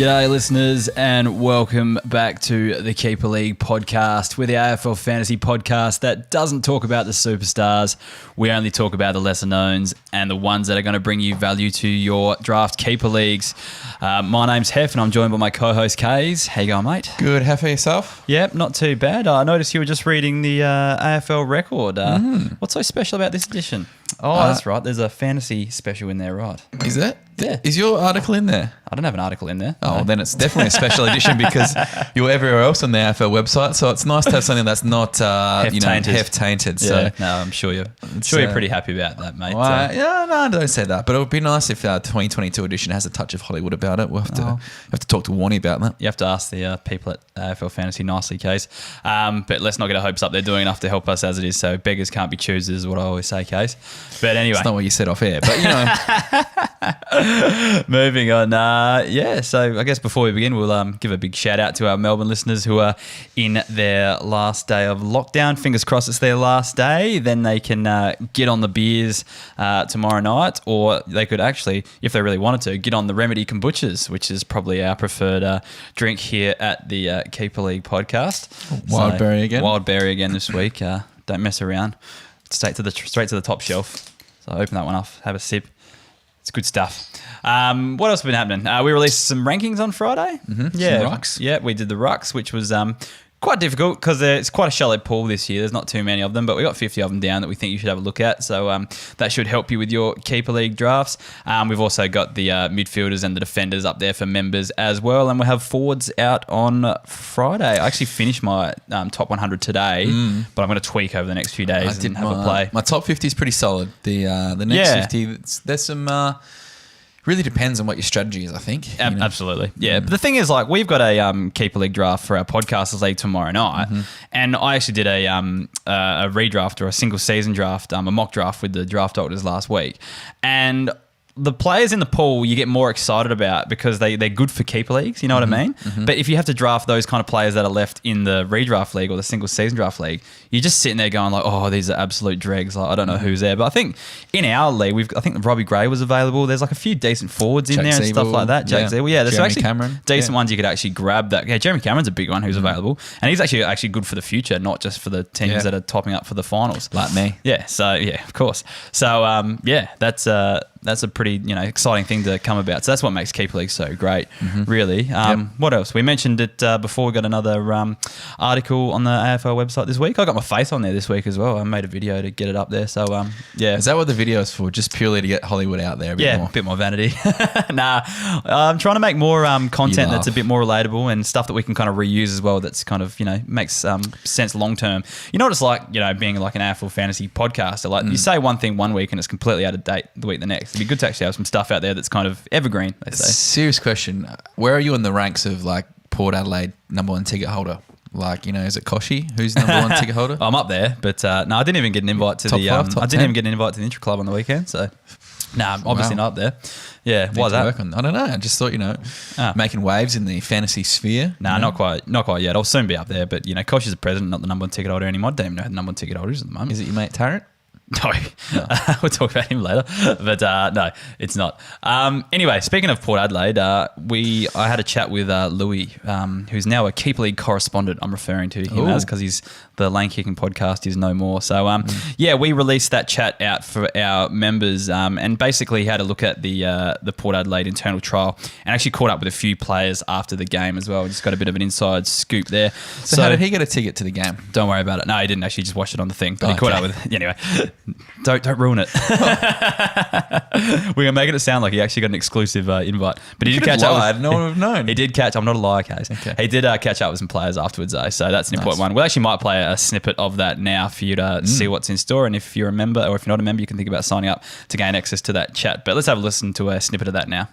G'day listeners and welcome back to the Keeper League podcast. We're the AFL fantasy podcast that doesn't talk about the superstars. We only talk about the lesser knowns and the ones that are going to bring you value to your draft keeper leagues. My name's Hef and I'm joined by my co-host Kays. How you going, mate? Good. How for yourself? Yep, not too bad. I noticed you were just reading the AFL record. What's so special about this edition? Oh, that's right. There's a fantasy special in there, right? Is it? Yeah. Is your article in there? I don't have an article in there. Oh, No. well, then it's definitely a special edition because you're everywhere else on the AFL website. So it's nice to have something that's not, heft-tainted. So No, I'm sure you're pretty happy about that, mate. No, don't say that. But it would be nice if the 2022 edition has a touch of Hollywood about it. We'll have to talk to Warnie about that. You have to ask the people at AFL Fantasy nicely, Case. But let's not get our hopes up. They're doing enough to help us as it is. So beggars can't be choosers is what I always say, Case. But anyway. It's not what you said off air, but you know. Moving on. So I guess before we begin, we'll give a big shout out to our Melbourne listeners who are in their last day of lockdown. Fingers crossed it's their last day. Then they can get on the beers tomorrow night, or they could actually, if they really wanted to, get on the Remedy kombuchas, which is probably our preferred drink here at the Keeper League podcast. Wildberry again this week. Don't mess around. Straight to the top shelf. So open that one up, have a sip. It's good stuff. What else has been happening? We released some rankings on Friday. Mm-hmm. Yeah, some rucks. Yeah, we did the rucks, which was quite difficult because it's quite a shallow pool this year. There's not too many of them, but we got 50 of them down that we think you should have a look at. So that should help you with your Keeper League drafts. We've also got the midfielders and the defenders up there for members as well. And we'll have forwards out on Friday. I actually finished my top 100 today, but I'm going to tweak over the next few days and have a play. My top 50 is pretty solid. The next 50, there's some... really depends on what your strategy is, I think. Absolutely. Yeah. But the thing is, like, we've got a Keeper League draft for our Podcasters League tomorrow night. And I actually did a redraft or a single season draft, a mock draft with the draft doctors last week. And the players in the pool you get more excited about because they're good for keeper leagues, you know what I mean? But if you have to draft those kind of players that are left in the redraft league or the single season draft league, you're just sitting there going like, oh, these are absolute dregs. Like, I don't know who's there. But I think in our league, I think Robbie Gray was available. There's like a few decent forwards in there and stuff like that. Jake Zeeble. Yeah, there's Jeremy actually Cameron. decent ones you could actually grab that. Yeah, Jeremy Cameron's a big one who's available. And he's actually good for the future, not just for the teams that are topping up for the finals. Like me. Yeah, so yeah, of course. So that's a pretty, exciting thing to come about. So that's what makes Keeper League so great, really. What else? We mentioned it before. We got another article on the AFL website this week. I got my face on there this week as well. I made a video to get it up there. So, yeah. Is that what the video is for? Just purely to get Hollywood out there a bit more? Yeah, a bit more vanity. Nah, I'm trying to make more content that's a bit more relatable and stuff that we can kind of reuse as well that's kind of, makes sense long term. You know what it's like, being like an AFL fantasy podcaster. Like you say one thing one week and it's completely out of date the week the next. It'd be good to actually have some stuff out there that's kind of evergreen, they say. Serious question. Where are you in the ranks of like Port Adelaide #1 ticket holder? Like, is it Koshi who's #1 ticket holder? I'm up there, but no, I didn't even get an invite to top the. five, top I didn't 10? even get an invite to the intraclub on the weekend, so I'm obviously not up there. Yeah, why is that? I don't know. I just thought making waves in the fantasy sphere. Nah, not quite yet. I'll soon be up there, but Koshi's the president, not the #1 ticket holder anymore. I don't even know who the #1 ticket holder is at the moment. Is it your mate Tarrant? No. We'll talk about him later, but no, it's not. Anyway, speaking of Port Adelaide, I had a chat with Lewy, who's now a Keeper League correspondent. I'm referring to him as because he's the Lane Kicking podcast is no more. So we released that chat out for our members and basically had a look at the Port Adelaide internal trial and actually caught up with a few players after the game as well. Just got a bit of an inside scoop there. So how did he get a ticket to the game? Don't worry about it. No, he didn't actually just watch it on the thing, but he caught up with anyway. Don't ruin it. We're making it sound like he actually got an exclusive invite, but he did catch up. No one would have known. He did catch. I'm not a liar, Case. Okay. He did catch up with some players afterwards, though. So that's an important one. We actually might play a snippet of that now for you to see what's in store. And if you're a member, or if you're not a member, you can think about signing up to gain access to that chat. But let's have a listen to a snippet of that now.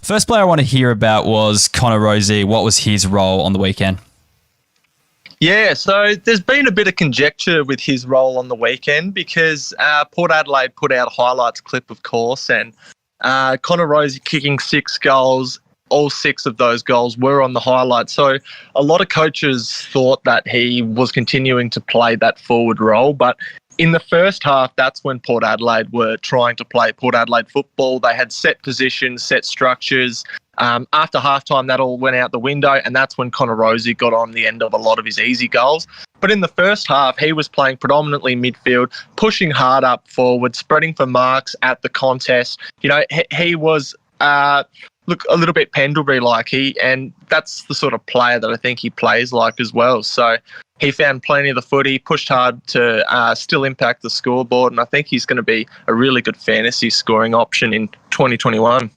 First player I want to hear about was Connor Rozee. What was his role on the weekend? Yeah, so there's been a bit of conjecture with his role on the weekend because Port Adelaide put out a highlights clip, of course, and Connor Rozee kicking 6 goals. All 6 of those goals were on the highlights. So a lot of coaches thought that he was continuing to play that forward role, but in the first half, that's when Port Adelaide were trying to play Port Adelaide football. They had set positions, set structures. After halftime, that all went out the window, and that's when Connor Rozee got on the end of a lot of his easy goals. But in the first half, he was playing predominantly midfield, pushing hard up forward, spreading for marks at the contest. You know, he was a little bit Pendlebury-like, and that's the sort of player that I think he plays like as well. So he found plenty of the footy, pushed hard to still impact the scoreboard, and I think he's going to be a really good fantasy scoring option in 2021.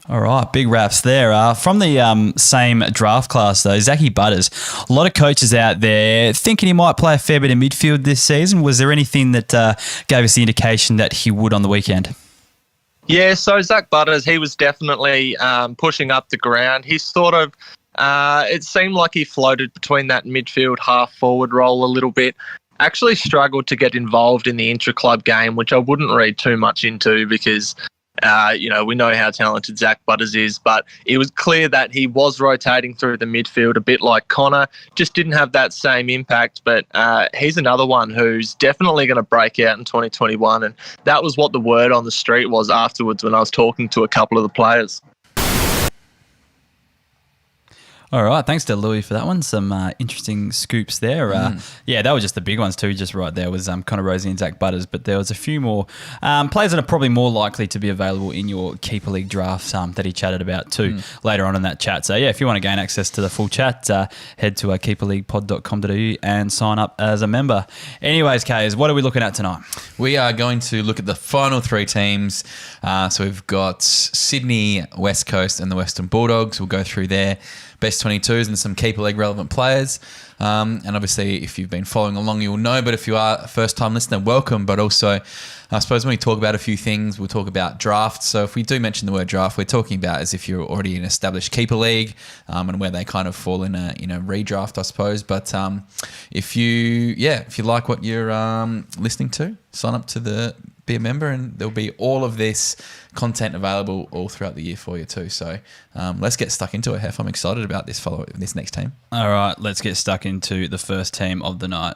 All right, big raps there. From the same draft class, though, Zachy Butters. A lot of coaches out there thinking he might play a fair bit of midfield this season. Was there anything that gave us the indication that he would on the weekend? Yeah, so Zach Butters, he was definitely pushing up the ground. He sort of, it seemed like he floated between that midfield half-forward role a little bit. Actually struggled to get involved in the intra-club game, which I wouldn't read too much into because we know how talented Zach Butters is, but it was clear that he was rotating through the midfield a bit like Connor, just didn't have that same impact, but he's another one who's definitely going to break out in 2021, and that was what the word on the street was afterwards when I was talking to a couple of the players. All right, thanks to Lewy for that one. Some interesting scoops there. Yeah, that was just the big ones too, just right there was Connor Rozee and Zach Butters, but there was a few more players that are probably more likely to be available in your Keeper League drafts that he chatted about too later on in that chat. So yeah, if you want to gain access to the full chat, head to keeperleaguepod.com.au and sign up as a member. Anyways, Kays, what are we looking at tonight? We are going to look at the final three teams. So we've got Sydney, West Coast and the Western Bulldogs. We'll go through there. Best 22s and some Keeper League relevant players. And obviously, if you've been following along, you'll know. But if you are a first-time listener, welcome. But also, I suppose when we talk about a few things, we'll talk about drafts. So if we do mention the word draft, we're talking about as if you're already in an established Keeper League and where they kind of fall in a redraft, I suppose. But if you like what you're listening to, sign up to be a member, and there'll be all of this content available all throughout the year for you too. So let's get stuck into it, Hef. I'm excited about this next team. All right, let's get stuck into the first team of the night.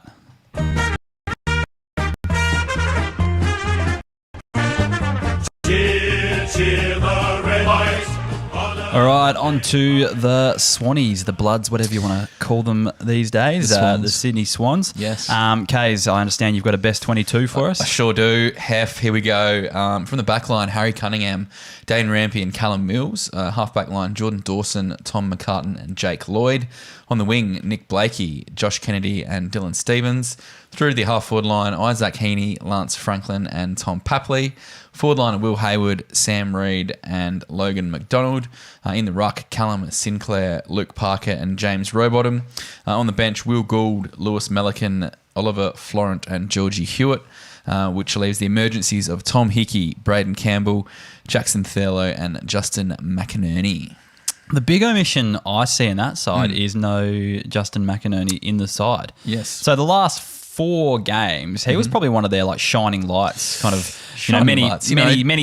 All right, on to the Swannies, the Bloods, whatever you want to call them these days, the Sydney Swans. Yes. Kays, I understand you've got a best 22 for us. I sure do. Hef, here we go. From the back line, Harry Cunningham, Dane Rampy and Callum Mills. Half-back line, Jordan Dawson, Tom McCartan and Jake Lloyd. On the wing, Nick Blakey, Josh Kennedy and Dylan Stevens. Through to the half-forward line, Isaac Heaney, Lance Franklin and Tom Papley. Forward line, Will Hayward, Sam Reid and Logan McDonald. In the ruck, Callum Sinclair, Luke Parker and James Rowbottom. On the bench, Will Gould, Lewis Melican, Oliver Florent and Georgie Hewitt, which leaves the emergencies of Tom Hickey, Braden Campbell, Jackson Thurlow and Justin McInerney. The big omission I see in that side is no Justin McInerney in the side. Yes. So the last 4 games, he was probably one of their shining lights, kind of many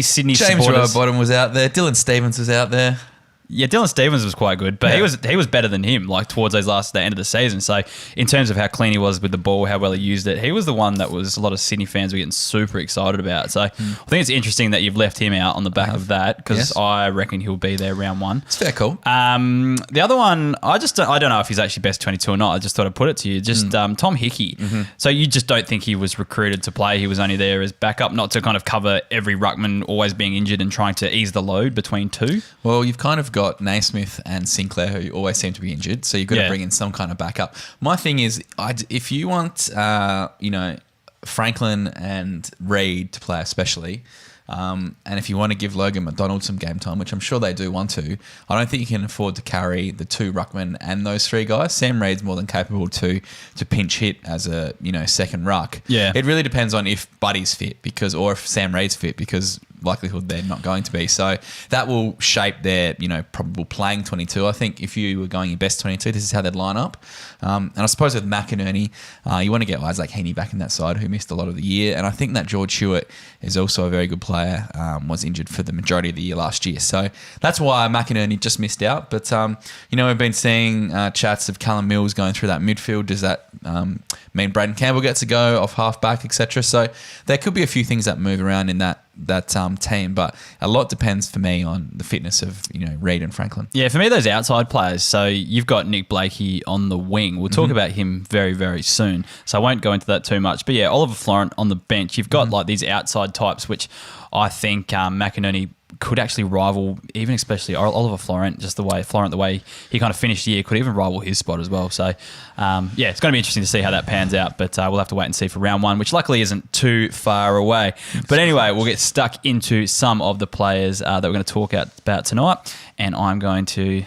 Sydney James supporters. James Rowbottom was out there. Dylan Stevens was out there. Yeah, Dylan Stevens was quite good, but he was better than him, towards the end of the season. So in terms of how clean he was with the ball, how well he used it, he was the one that was a lot of Sydney fans were getting super excited about. So I think it's interesting that you've left him out on the back of that, because I reckon he'll be there round 1. It's fair call. The other one, I don't know if he's actually best 22 or not. I just thought I'd put it to you. Just Tom Hickey. So you just don't think he was recruited to play. He was only there as backup, not to kind of cover every ruckman always being injured and trying to ease the load between 2. Well, you've kind of got Naismith and Sinclair, who always seem to be injured, so you've got to bring in some kind of backup. My thing is, if you want, Franklin and Reid to play especially, and if you want to give Logan McDonald some game time, which I'm sure they do want to, I don't think you can afford to carry the 2 ruckmen and those 3 guys. Sam Reid's more than capable to pinch hit as a second ruck. Yeah, it really depends on if Buddy's fit, or if Sam Reid's fit, because likelihood they're not going to be. So that will shape their, probable playing 22. I think if you were going your best 22, this is how they'd line up. And I suppose with McInerney, you want to get Isaac Heaney back in that side, who missed a lot of the year. And I think that George Hewitt is also a very good player, was injured for the majority of the year last year. So that's why McInerney just missed out. But, we've been seeing chats of Callum Mills going through that midfield. Does that I mean, Braden Campbell gets a go off half-back, etc. So there could be a few things that move around in that team, but a lot depends for me on the fitness of Reid and Franklin. Yeah, for me, those outside players. So you've got Nick Blakey on the wing. We'll talk about him very, very soon. So I won't go into that too much. But yeah, Oliver Florent on the bench. You've got like these outside types, which I think McInerney could actually rival, even especially Oliver Florent, just the way he kind of finished the year, could even rival his spot as well. So, yeah, it's going to be interesting to see how that pans out, but we'll have to wait and see for round one, which luckily isn't too far away. But anyway, we'll get stuck into some of the players that we're going to talk about tonight, and I want to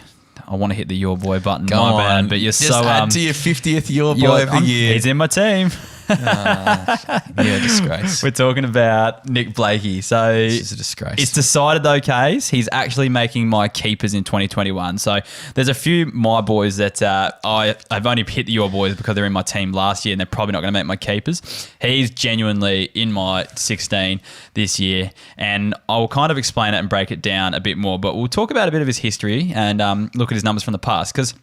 hit the Your Boy button. Go My on. bad, but you're just so... add to your 50th Your Boy of the year. He's in my team. Yeah, disgrace. We're talking about Nick Blakey. So This is a disgrace. It's decided though, Kays, he's actually making my keepers in 2021. So there's a few my boys that I've only hit the Your Boys because they're in my team last year and they're probably not going to make my keepers. He's genuinely in my 16 this year, and I'll kind of explain it and break it down a bit more, but we'll talk about a bit of his history and look at his numbers from the past, because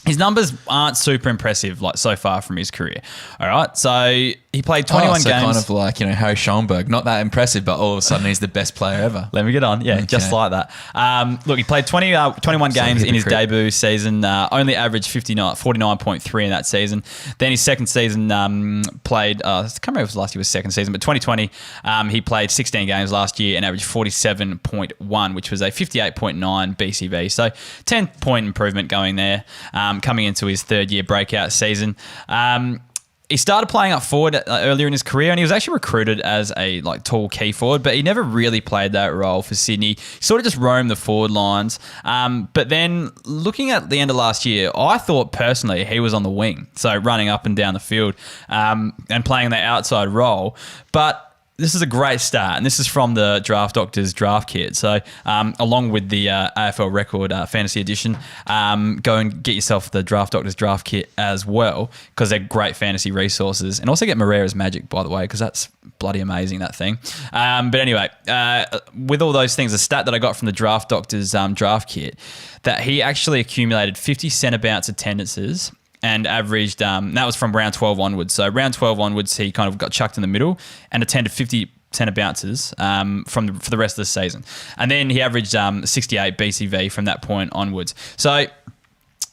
his numbers aren't super impressive like so far from his career. All right, so he played 21 games. Kind of like Harry Schoenberg, not that impressive, but all of a sudden he's the best player ever. Let me get on. Yeah, just like that. Look, he played 21 games in his debut season, only averaged 49.3 in that season. Then his second season played, I can't remember if it was last year was second season, but 2020, he played 16 games last year and averaged 47.1, which was a 58.9 BCV. So 10-point improvement going there. Coming into his third year breakout season. He started playing up forward earlier in his career, and he was actually recruited as a tall key forward, but he never really played that role for Sydney. He sort of just roamed the forward lines. But then looking at the end of last year, I thought personally he was on the wing, so running up and down the field and playing that outside role. But this is a great start, and this is from the Draft Doctors draft kit. So along with the AFL Record Fantasy Edition, go and get yourself the Draft Doctors draft kit as well, because they're great fantasy resources. And also get Moreira's Magic, by the way, because that's bloody amazing, that thing. But anyway, with all those things, a stat that I got from the Draft Doctors draft kit, that he actually accumulated 50 centre bounce attendances and averaged, that was from round 12 onwards. So round 12 onwards, he kind of got chucked in the middle and attended 50 centre bounces for the rest of the season. And then he averaged 68 BCV from that point onwards. So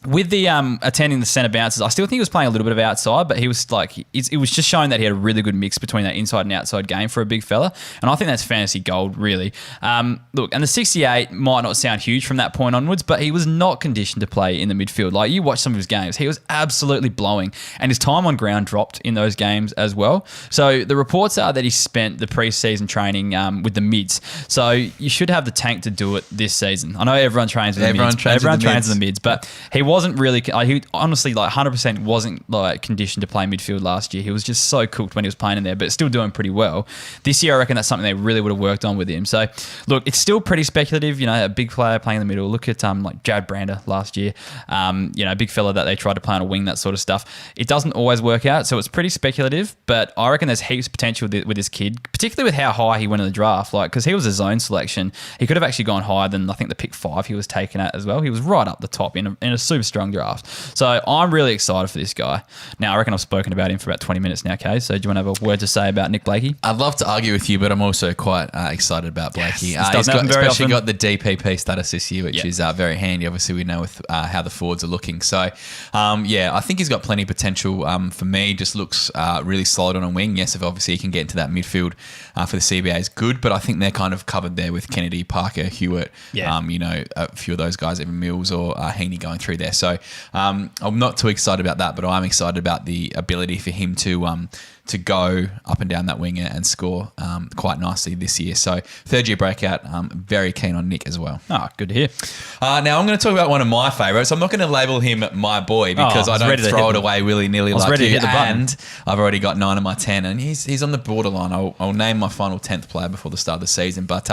with the attending the centre bounces, I still think he was playing a little bit of outside, but he was it was just showing that he had a really good mix between that inside and outside game for a big fella. And I think that's fantasy gold, really. Look, and the 68 might not sound huge from that point onwards, but he was not conditioned to play in the midfield. Like, you watch some of his games, he was absolutely blowing, and his time on ground dropped in those games as well. So the reports are that he spent the pre-season training with the mids. So you should have the tank to do it this season. I know everyone trains with the mids. Everyone trains with the mids, but he wasn't really. He honestly 100% wasn't conditioned to play midfield last year. He was just so cooked when he was playing in there, but still doing pretty well. This year, I reckon that's something they really would have worked on with him. So look, it's still pretty speculative. A big player playing in the middle. Look at Jared Brander last year. A big fella that they tried to play on a wing, that sort of stuff. It doesn't always work out, so it's pretty speculative. But I reckon there's heaps of potential with this kid, particularly with how high he went in the draft. Because he was a zone selection, he could have actually gone higher than I think the pick 5 he was taken at as well. He was right up the top in a super strong draft. So I'm really excited for this guy. Now, I reckon I've spoken about him for about 20 minutes now, Kay. So do you want to have a word to say about Nick Blakey? I'd love to argue with you, but I'm also quite excited about Blakey. Yes, He's especially got the DPP status this year, which is very handy. Obviously, we know with how the forwards are looking. So, I think he's got plenty of potential. For me, just looks really solid on a wing. Yes, if obviously he can get into that midfield for the CBA is good, but I think they're kind of covered there with Kennedy, Parker, Hewitt, a few of those guys, even Mills or Heaney going through there. So I'm not too excited about that, but I'm excited about the ability for him to go up and down that wing and score quite nicely this year. So third year breakout, very keen on Nick as well. Oh, good to hear. Now I'm going to talk about one of my favourites. I'm not going to label him my boy because I don't throw it away willy-nilly like you. And I've already got 9 of my 10, and he's on the borderline. I'll name my final 10th player before the start of the season. But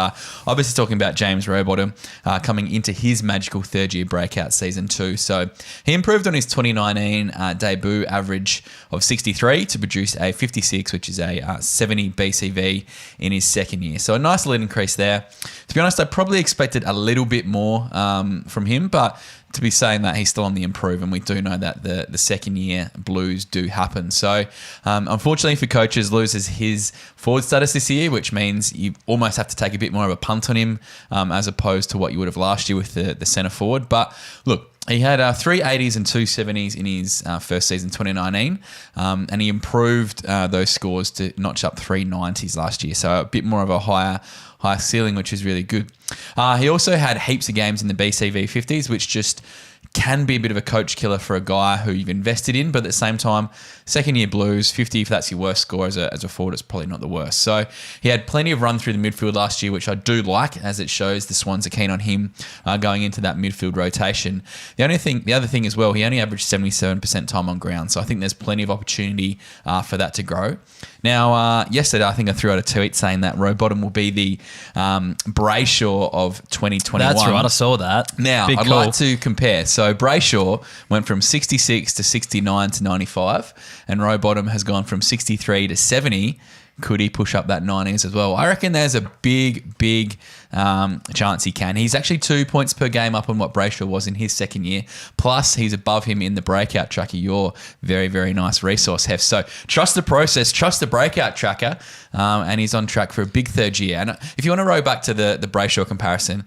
obviously talking about James Rowbottom coming into his magical third year breakout season 2. So he improved on his 2019 debut average of 63 to produce a 56, which is a 70 BCV in his second year. So a nice little increase there. To be honest, I probably expected a little bit more from him, but to be saying that, he's still on the improve, and we do know that the second year blues do happen. So unfortunately for coaches, loses his forward status this year, which means you almost have to take a bit more of a punt on him as opposed to what you would have last year with the centre forward. But look, he had 3 80s and 2 70s in his first season, 2019, and he improved those scores to notch up 3 90s last year. So a bit more of a higher ceiling, which is really good. He also had heaps of games in the BCV 50s, which just can be a bit of a coach killer for a guy who you've invested in, but at the same time, second year blues, 50, if that's your worst score as a forward, it's probably not the worst. So he had plenty of run through the midfield last year, which I do like, as it shows the Swans are keen on him going into that midfield rotation. The other thing as well, he only averaged 77% time on ground, so I think there's plenty of opportunity for that to grow. Now, yesterday, I think I threw out a tweet saying that Rowbottom will be the Brayshaw of 2021. That's right, I saw that. Now, Big I'd call. like to compare. So Brayshaw went from 66 to 69 to 95, and Rowbottom has gone from 63 to 70. Could he push up that 90s as well? I reckon there's a big chance he can. He's actually 2 points per game up on what Brayshaw was in his second year. Plus, he's above him in the breakout tracker. Your very, very nice resource, Hef. So trust the process, trust the breakout tracker, and he's on track for a big third year. And if you want to row back to the Brayshaw comparison,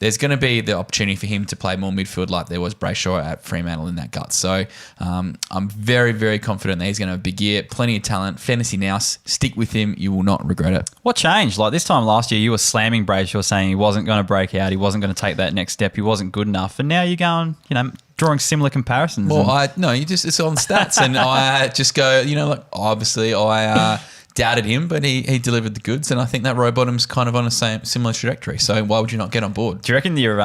there's going to be the opportunity for him to play more midfield like there was Brayshaw at Fremantle in that gut. So I'm very, very confident that he's going to have a big year. Plenty of talent. Fantasy now. Stick with him. You will not regret it. What changed? Like this time last year, you were slamming Brayshaw, saying he wasn't going to break out. He wasn't going to take that next step. He wasn't good enough. And now you're going, drawing similar comparisons. Well, it's on stats. And I just go, obviously I doubted him, but he delivered the goods, and I think that Rowbottom's kind of on a similar trajectory. So why would you not get on board? Do you reckon your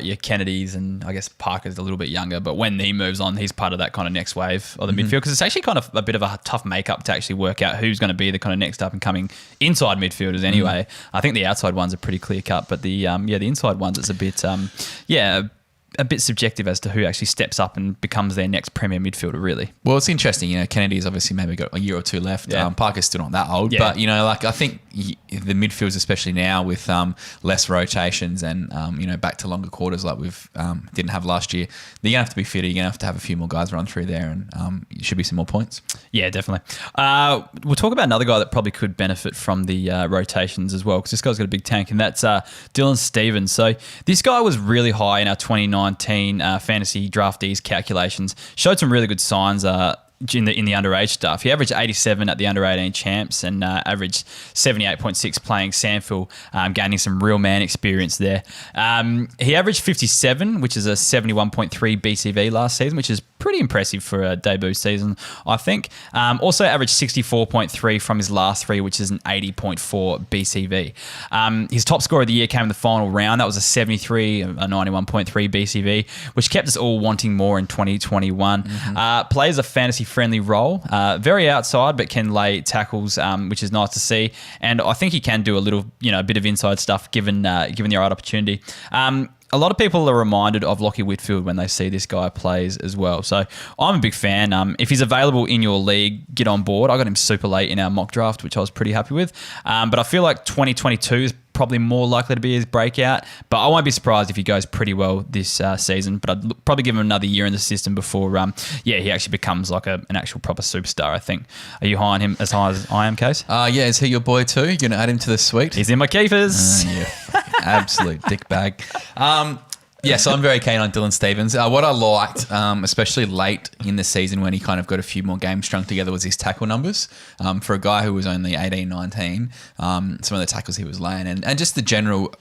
your Kennedys, and I guess Parker's a little bit younger, but when he moves on, he's part of that kind of next wave of the midfield? Because it's actually kind of a bit of a tough makeup to actually work out who's going to be the kind of next up and coming inside midfielders anyway. I think the outside ones are pretty clear cut, but the inside ones, it's a bit a bit subjective as to who actually steps up and becomes their next premier midfielder, really. Well, it's interesting. Kennedy's obviously maybe got a year or two left. Yeah. Parker's still not that old. Yeah. But, I think the midfields, especially now with less rotations and, back to longer quarters like we've didn't have last year, you're going to have to be fitter. You're going to have a few more guys run through there, and it should be some more points. Yeah, definitely. We'll talk about another guy that probably could benefit from the rotations as well, because this guy's got a big tank, and that's Dylan Stevens. So this guy was really high in our 2019 fantasy draftees calculations. Showed some really good signs in the underage stuff. He averaged 87 at the under-18 champs and averaged 78.6 playing Sandfield, gaining some real man experience there. He averaged 57, which is a 71.3 BCV last season, which is pretty impressive for a debut season, I think. Also averaged 64.3 from his last 3, which is an 80.4 BCV. His top score of the year came in the final round. That was a 73, a 91.3 BCV, which kept us all wanting more in 2021. Plays a fantasy-friendly role, very outside, but can lay tackles, which is nice to see. And I think he can do a little, a bit of inside stuff given the right opportunity. A lot of people are reminded of Lachie Whitfield when they see this guy plays as well. So I'm a big fan. If he's available in your league, get on board. I got him super late in our mock draft, which I was pretty happy with. But I feel like 2022 is probably more likely to be his breakout. But I won't be surprised if he goes pretty well this season. But I'd probably give him another year in the system before, he actually becomes like an actual proper superstar, I think. Are you high on him as high as I am, Case? Is he your boy too? You're going to add him to the suite? He's in my keepers. Absolute dick bag. Yes, I'm very keen on Dylan Stevens. What I liked, especially late in the season when he kind of got a few more games strung together, was his tackle numbers. For a guy who was only 18, 19, some of the tackles he was laying and just the general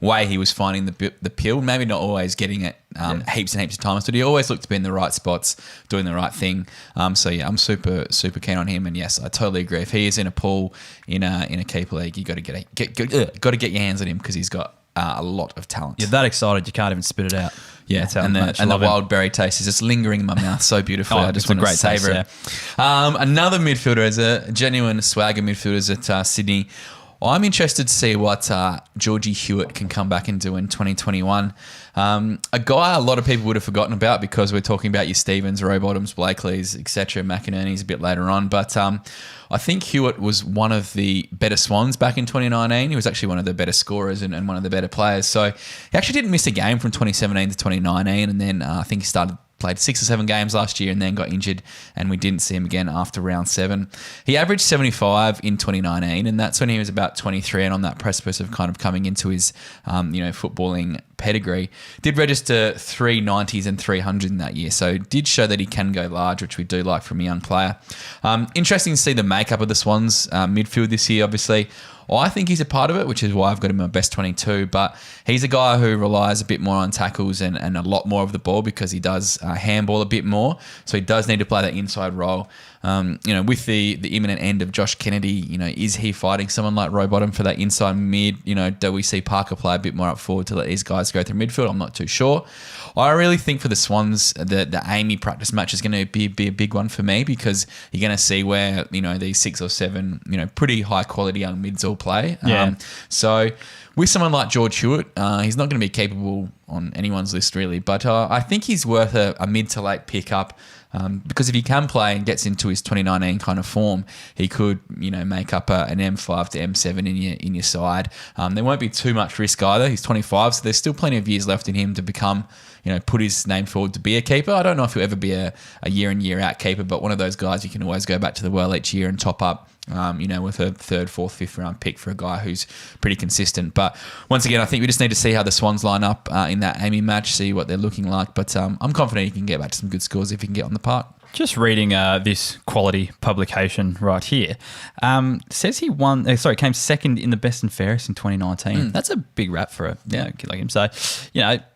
way he was finding the pill, maybe not always getting it heaps and heaps of times, but he always looked to be in the right spots, doing the right thing. I'm super, super keen on him. And yes, I totally agree. If he is in a pool in a keeper league, you got to get your hands on him because he's got a lot of talent. You're that excited you can't even spit it out. Yeah, and the wild berry taste is just lingering in my mouth so beautifully. I just want to savour it. Another midfielder is a genuine swagger midfielder at Sydney. I'm interested to see what Georgie Hewitt can come back and do in 2021. A guy a lot of people would have forgotten about because we're talking about your Stevens, Rowbottoms, Blakeleys, etc., McInerney's a bit later on. But I think Hewitt was one of the better Swans back in 2019. He was actually one of the better scorers and one of the better players. So he actually didn't miss a game from 2017 to 2019. And then I think he played 6 or 7 games last year and then got injured, and we didn't see him again after round 7. He averaged 75 in 2019, and that's when he was about 23 and on that precipice of kind of coming into his, footballing pedigree. Did register 3 90s and 300 in that year, so did show that he can go large, which we do like from a young player. Interesting to see the makeup of the Swans midfield this year, obviously. I think he's a part of it, which is why I've got him in my best 22. But he's a guy who relies a bit more on tackles and a lot more of the ball because he does handball a bit more. So he does need to play that inside role. With the imminent end of Josh Kennedy, is he fighting someone like Rowbottom for that inside mid? Do we see Parker play a bit more up forward to let these guys go through midfield? I'm not too sure. I really think for the Swans, the Amy practice match is going to be a big one for me because you're going to see where, these 6 or 7, pretty high quality young mids all play. Yeah. So with someone like George Hewitt, he's not going to be capable on anyone's list really, but I think he's worth a mid to late pickup. Because if he can play and gets into his 2019 kind of form, he could, make up an M5 to M7 in your side. There won't be too much risk either. He's 25, so there's still plenty of years left in him to become, put his name forward to be a keeper. I don't know if he'll ever be a year in, year out keeper, but one of those guys you can always go back to the well each year and top up. With a 3rd, 4th, 5th round pick for a guy who's pretty consistent. But once again, I think we just need to see how the Swans line up in that Amy match, see what they're looking like. But I'm confident he can get back to some good scores if he can get on the park. Just reading this quality publication right here, says he came second in the best and fairest in 2019. That's a big rap for a kid like him. So,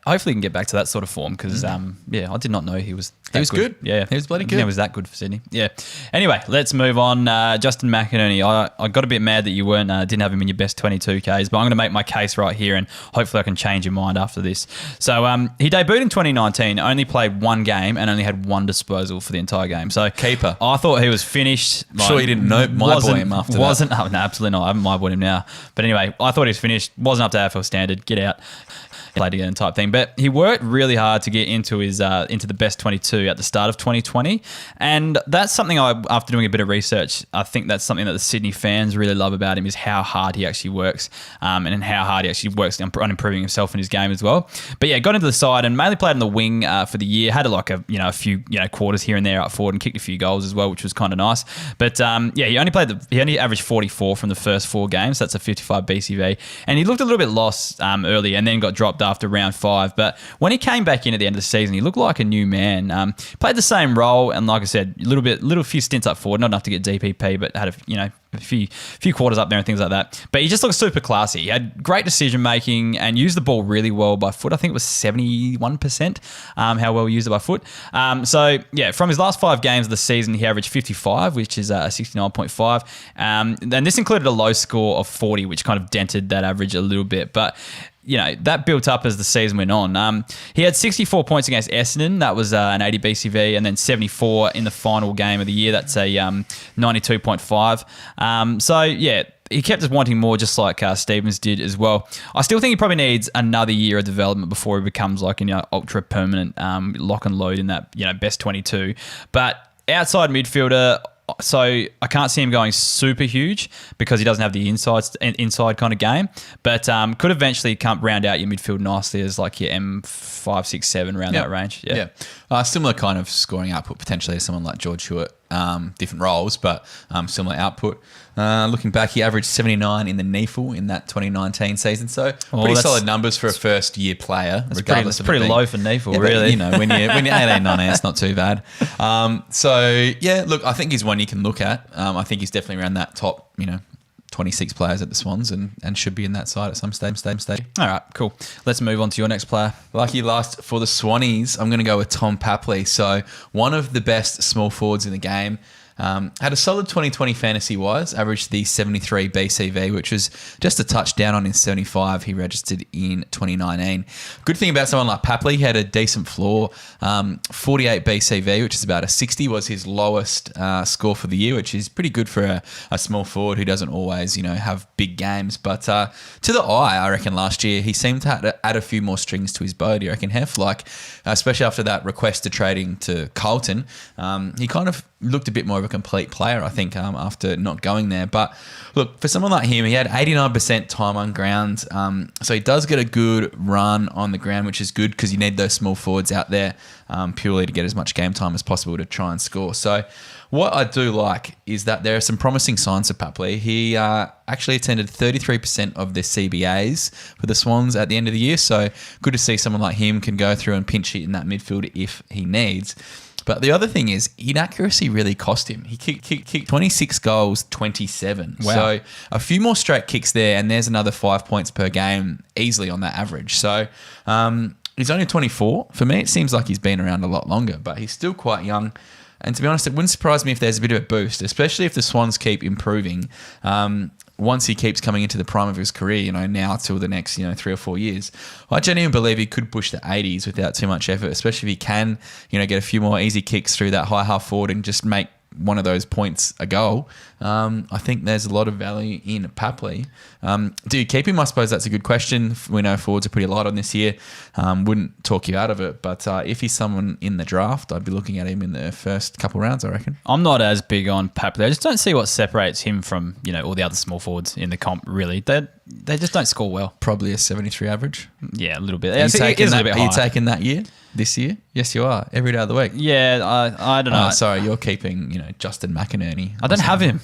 hopefully he can get back to that sort of form because, I did not know he was that He was good. Yeah. He was bloody good. He was that good for Sydney. Yeah. Anyway, let's move on. Justin McInerney. I got a bit mad that you didn't have him in your best 22Ks, but I'm going to make my case right here and hopefully I can change your mind after this. So he debuted in 2019, only played 1 game and only had 1 disposal for the entire game. So keeper. I thought he was finished. Sure you didn't know my boy him after that. No, absolutely not. I haven't my boyed him now. But anyway, I thought he was finished. Wasn't up to AFL standard. Get out. Played again type thing. But he worked really hard to get into his into the best 22 at the start of 2020. And that's something after doing a bit of research, I think that's something that the Sydney fans really love about him is how hard he actually works and how hard he actually works on improving himself in his game as well. But yeah, got into the side and mainly played on the wing for the year. Had a few quarters here and there up forward and kicked a few goals as well, which was kind of nice. But he only averaged 44 from the first 4 games. That's a 55 BCV. And he looked a little bit lost early and then got dropped after round 5. But when he came back in at the end of the season, he looked like a new man. Played the same role, and like I said, a few stints up forward, not enough to get DPP, but had a few quarters up there and things like that. But he just looked super classy. He had great decision making and used the ball really well by foot. I think it was 71% how well he used it by foot. From his last 5 games of the season, he averaged 55, which is a 69.5. And this included a low score of 40, which kind of dented that average a little bit. But that built up as the season went on. He had 64 points against Essendon. That was an 80 BCV, and then 74 in the final game of the year. That's a 92.5. He kept us wanting more, just like Stevens did as well. I still think he probably needs another year of development before he becomes like ultra permanent lock and load in that best 22. But outside midfielder, so I can't see him going super huge because he doesn't have the inside kind of game, but could eventually round out your midfield nicely as like your M5, 6, 7 around that range. Yeah. Similar kind of scoring output potentially as someone like George Hewitt. Different roles, but similar output. Looking back, he averaged 79 in the NEFL in that 2019 season. So pretty solid numbers for a first-year player. That's pretty low for NEFL, really. But, when you're 18, 19, it's not too bad. Look, I think he's one you can look at. I think he's definitely around that top, 26 players at the Swans and should be in that side at some stage. All right, cool. Let's move on to your next player. Lucky last for the Swannies, I'm going to go with Tom Papley. So one of the best small forwards in the game. Had a solid 2020 fantasy-wise, averaged the 73 BCV, which was just a touch down on his 75 he registered in 2019. Good thing about someone like Papley, he had a decent floor. 48 BCV, which is about a 60, was his lowest score for the year, which is pretty good for a small forward who doesn't always, have big games. But to the eye, I reckon last year he seemed to add a few more strings to his bow. Do you reckon, Hef? Especially after that request to trading to Carlton, he kind of looked a bit more of a complete player, I think, after not going there. But look, for someone like him, he had 89% time on ground. So he does get a good run on the ground, which is good because you need those small forwards out there purely to get as much game time as possible to try and score. So what I do like is that there are some promising signs for Papley. He actually attended 33% of the CBAs for the Swans at the end of the year. So good to see someone like him can go through and pinch hit in that midfield if he needs. But the other thing is, inaccuracy really cost him. He kicked 26 goals, 27. Wow. So a few more straight kicks there, and there's another 5 points per game easily on that average. So he's only 24. For me, it seems like he's been around a lot longer, but he's still quite young. And to be honest, it wouldn't surprise me if there's a bit of a boost, especially if the Swans keep improving. Once he keeps coming into the prime of his career, now till the next, 3 or 4 years, I genuinely believe he could push the 80s without too much effort, especially if he can, get a few more easy kicks through that high half forward and just make one of those points a goal. I think there's a lot of value in Papley. Do you keep him? I suppose that's a good question. We know forwards are pretty light on this year. Wouldn't talk you out of it, but if he's someone in the draft, I'd be looking at him in the first couple rounds, I reckon. I'm not as big on Papley. I just don't see what separates him from all the other small forwards in the comp. Really, they just don't score well. Probably a 73 average. Yeah, a little bit. Are you taking that year? This year? Yes, you are. Every day of the week. Yeah, I don't know. Oh, sorry, you're keeping, Justin McInerney. I don't have him.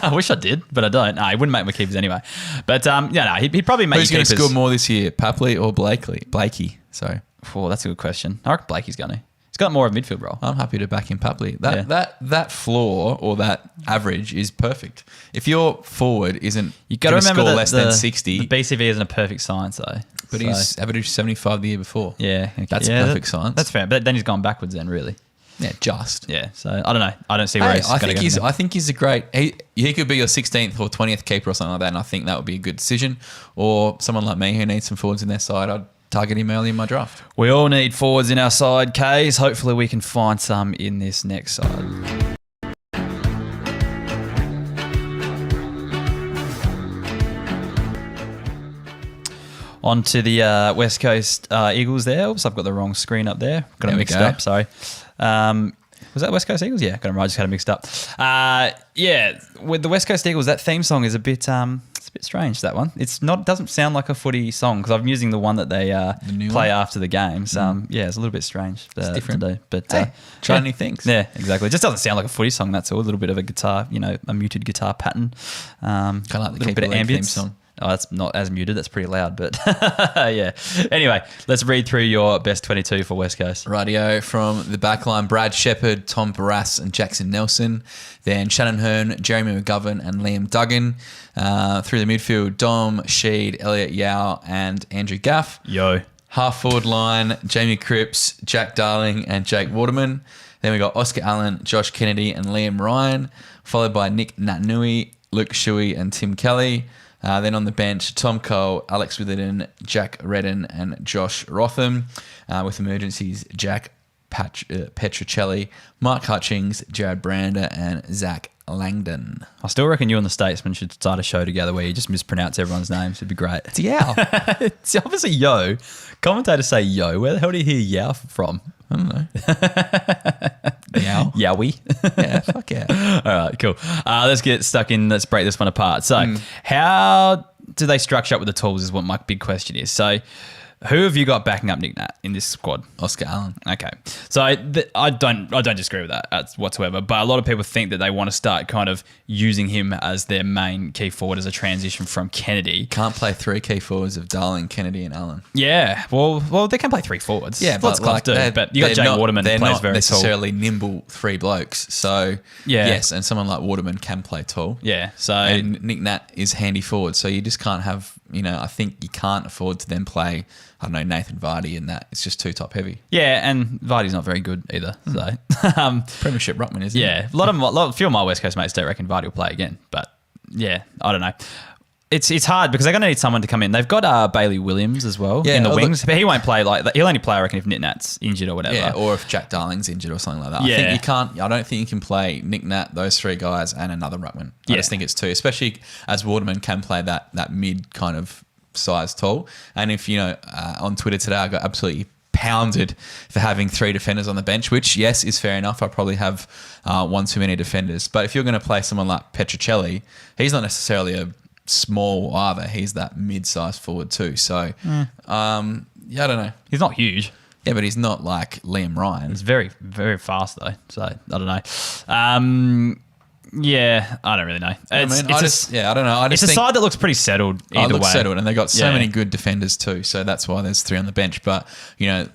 I wish I did, but I don't. No, he wouldn't make my keepers anyway. But he'd probably make. Who's going keepers. to score more this year, Papley or Blakey? Sorry. Oh, that's a good question. I reckon Blakey's going to. He's got more of a midfield role. I'm happy to back in Papley. That floor or that average is perfect. If your forward isn't you got to remember score that less than 60, the BCV isn't a perfect science though. But he's averaged 75 the year before. Yeah, okay. That's perfect science. That's fair. But then he's gone backwards then, really. Yeah, just. Yeah, so I don't know. I don't see where he's going to go. I think he's a great... He could be your 16th or 20th keeper or something like that, and I think that would be a good decision. Or someone like me who needs some forwards in their side, I'd target him early in my draft. We all need forwards in our side, Kays. Hopefully we can find some in this next side. On to the West Coast Eagles there. Oops, I've got the wrong screen up there. Got it mixed up, sorry. Was that West Coast Eagles? Yeah, got them right. I just had it mixed up. With the West Coast Eagles, that theme song is a bit strange, that one. Doesn't sound like a footy song because I'm using the one that they play after the games. It's a little bit strange it's different. to do. But try new things. Yeah, exactly. It just doesn't sound like a footy song, that's all. A little bit of a guitar, a muted guitar pattern. Kind of like the Keeper League theme song. Oh, that's not as muted. That's pretty loud, but yeah. Anyway, let's read through your best 22 for West Coast. Rightio. From the backline, Brad Shepherd, Tom Barras and Jackson Nelson. Then Shannon Hearn, Jeremy McGovern and Liam Duggan. Through the midfield, Dom, Sheed, Elliot Yao and Andrew Gaff. Yo. Half forward line, Jamie Cripps, Jack Darling and Jake Waterman. Then we got Oscar Allen, Josh Kennedy and Liam Ryan. Followed by Nick Natnui, Luke Shuey and Tim Kelly. Then on the bench, Tom Cole, Alex Witherden, Jack Redden and Josh Rotham. With emergencies, Jack Petrocelli, Mark Hutchings, Jared Brander and Zach Langdon. I still reckon you and the Statesman should start a show together where you just mispronounce everyone's names. It'd be great. It's Yao. It's obviously Yo. Commentators say Yo. Where the hell do you hear Yao from? I don't know. Yao? Yowie. Yeah, fuck yeah. All right, cool. Let's get stuck in. Let's break this one apart. So how do they structure up with the tools is what my big question is. So who have you got backing up Nick Nat in this squad? Oscar Allen. Okay. So I don't disagree with that whatsoever, but a lot of people think that they want to start kind of using him as their main key forward as a transition from Kennedy. Can't play three key forwards of Darling, Kennedy and Allen. Yeah. Well, they can play three forwards. Yeah, but clubs do. But you got Jake Waterman who plays very tall. They're not necessarily nimble three blokes. So yes, and someone like Waterman can play tall. Yeah. So and Nick Nat is handy forward. So you just can't have I think you can't afford to then play, I don't know, Nathan Vardy and that. It's just too top heavy. Yeah, and Vardy's not very good either. So, Premiership ruckman, isn't he? yeah, a few of my West Coast mates don't reckon Vardy will play again. But yeah, I don't know. It's hard because they're going to need someone to come in. They've got Bailey Williams as well in the wings, but he won't play he'll only play, I reckon, if Nick Nat's injured or whatever. Yeah, or if Jack Darling's injured or something like that. Yeah. I think you can't. I don't think you can play Nick Nat, those three guys, and another ruckman. I just think it's two, especially as Waterman can play that mid kind of size tall. And if on Twitter today, I got absolutely pounded for having three defenders on the bench, which yes is fair enough. I probably have one too many defenders, but if you're going to play someone like Petrocelli, he's not necessarily a small either. He's that mid-sized forward too. So, I don't know. He's not huge. Yeah, but he's not like Liam Ryan. He's very, very fast though. So I don't know. Yeah, I don't really know. I don't know. It's a side that looks pretty settled either way. Settled, and they got so many good defenders too. So that's why there's three on the bench. But you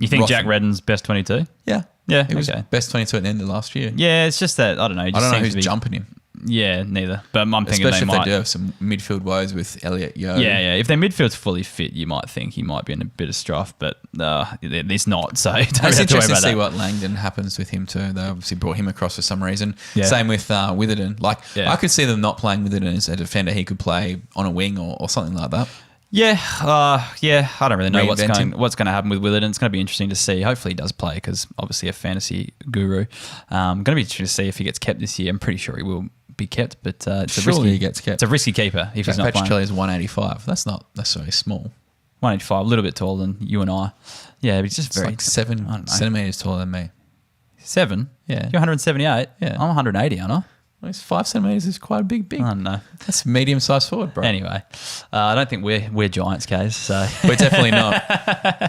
think Jack Redden's best 22? Yeah, yeah, he was best 22 at the end of last year. Yeah, it's just that I don't know. I don't know who's jumping him. Yeah, neither. But I'm thinking especially if they do have some midfield woes with Elliot Yeo. Yeah. If their midfield's fully fit, you might think he might be in a bit of strife, but it's not. So it's interesting to see what Langdon happens with him too. They obviously brought him across for some reason. Yeah. Same with Witherden. I could see them not playing Witherden as a defender. He could play on a wing or something like that. Yeah, I don't really know what's going to happen with Witherden. It's going to be interesting to see. Hopefully he does play because obviously a fantasy guru. Going to be interesting to see if he gets kept this year. I'm pretty sure he will be kept, but he gets kept. It's a risky keeper if he's not playing. Petrocelli is 185. That's not necessarily small. 185, a little bit taller than you and I. Yeah, but he's just very 7 centimeters taller than me. 7? Yeah. You're 178. Yeah. I'm 180, aren't I? Well, it's 5 centimeters is quite a big. I don't know. That's a medium-sized forward, bro. Anyway, I don't think we're giants, Kaz. So we're definitely not.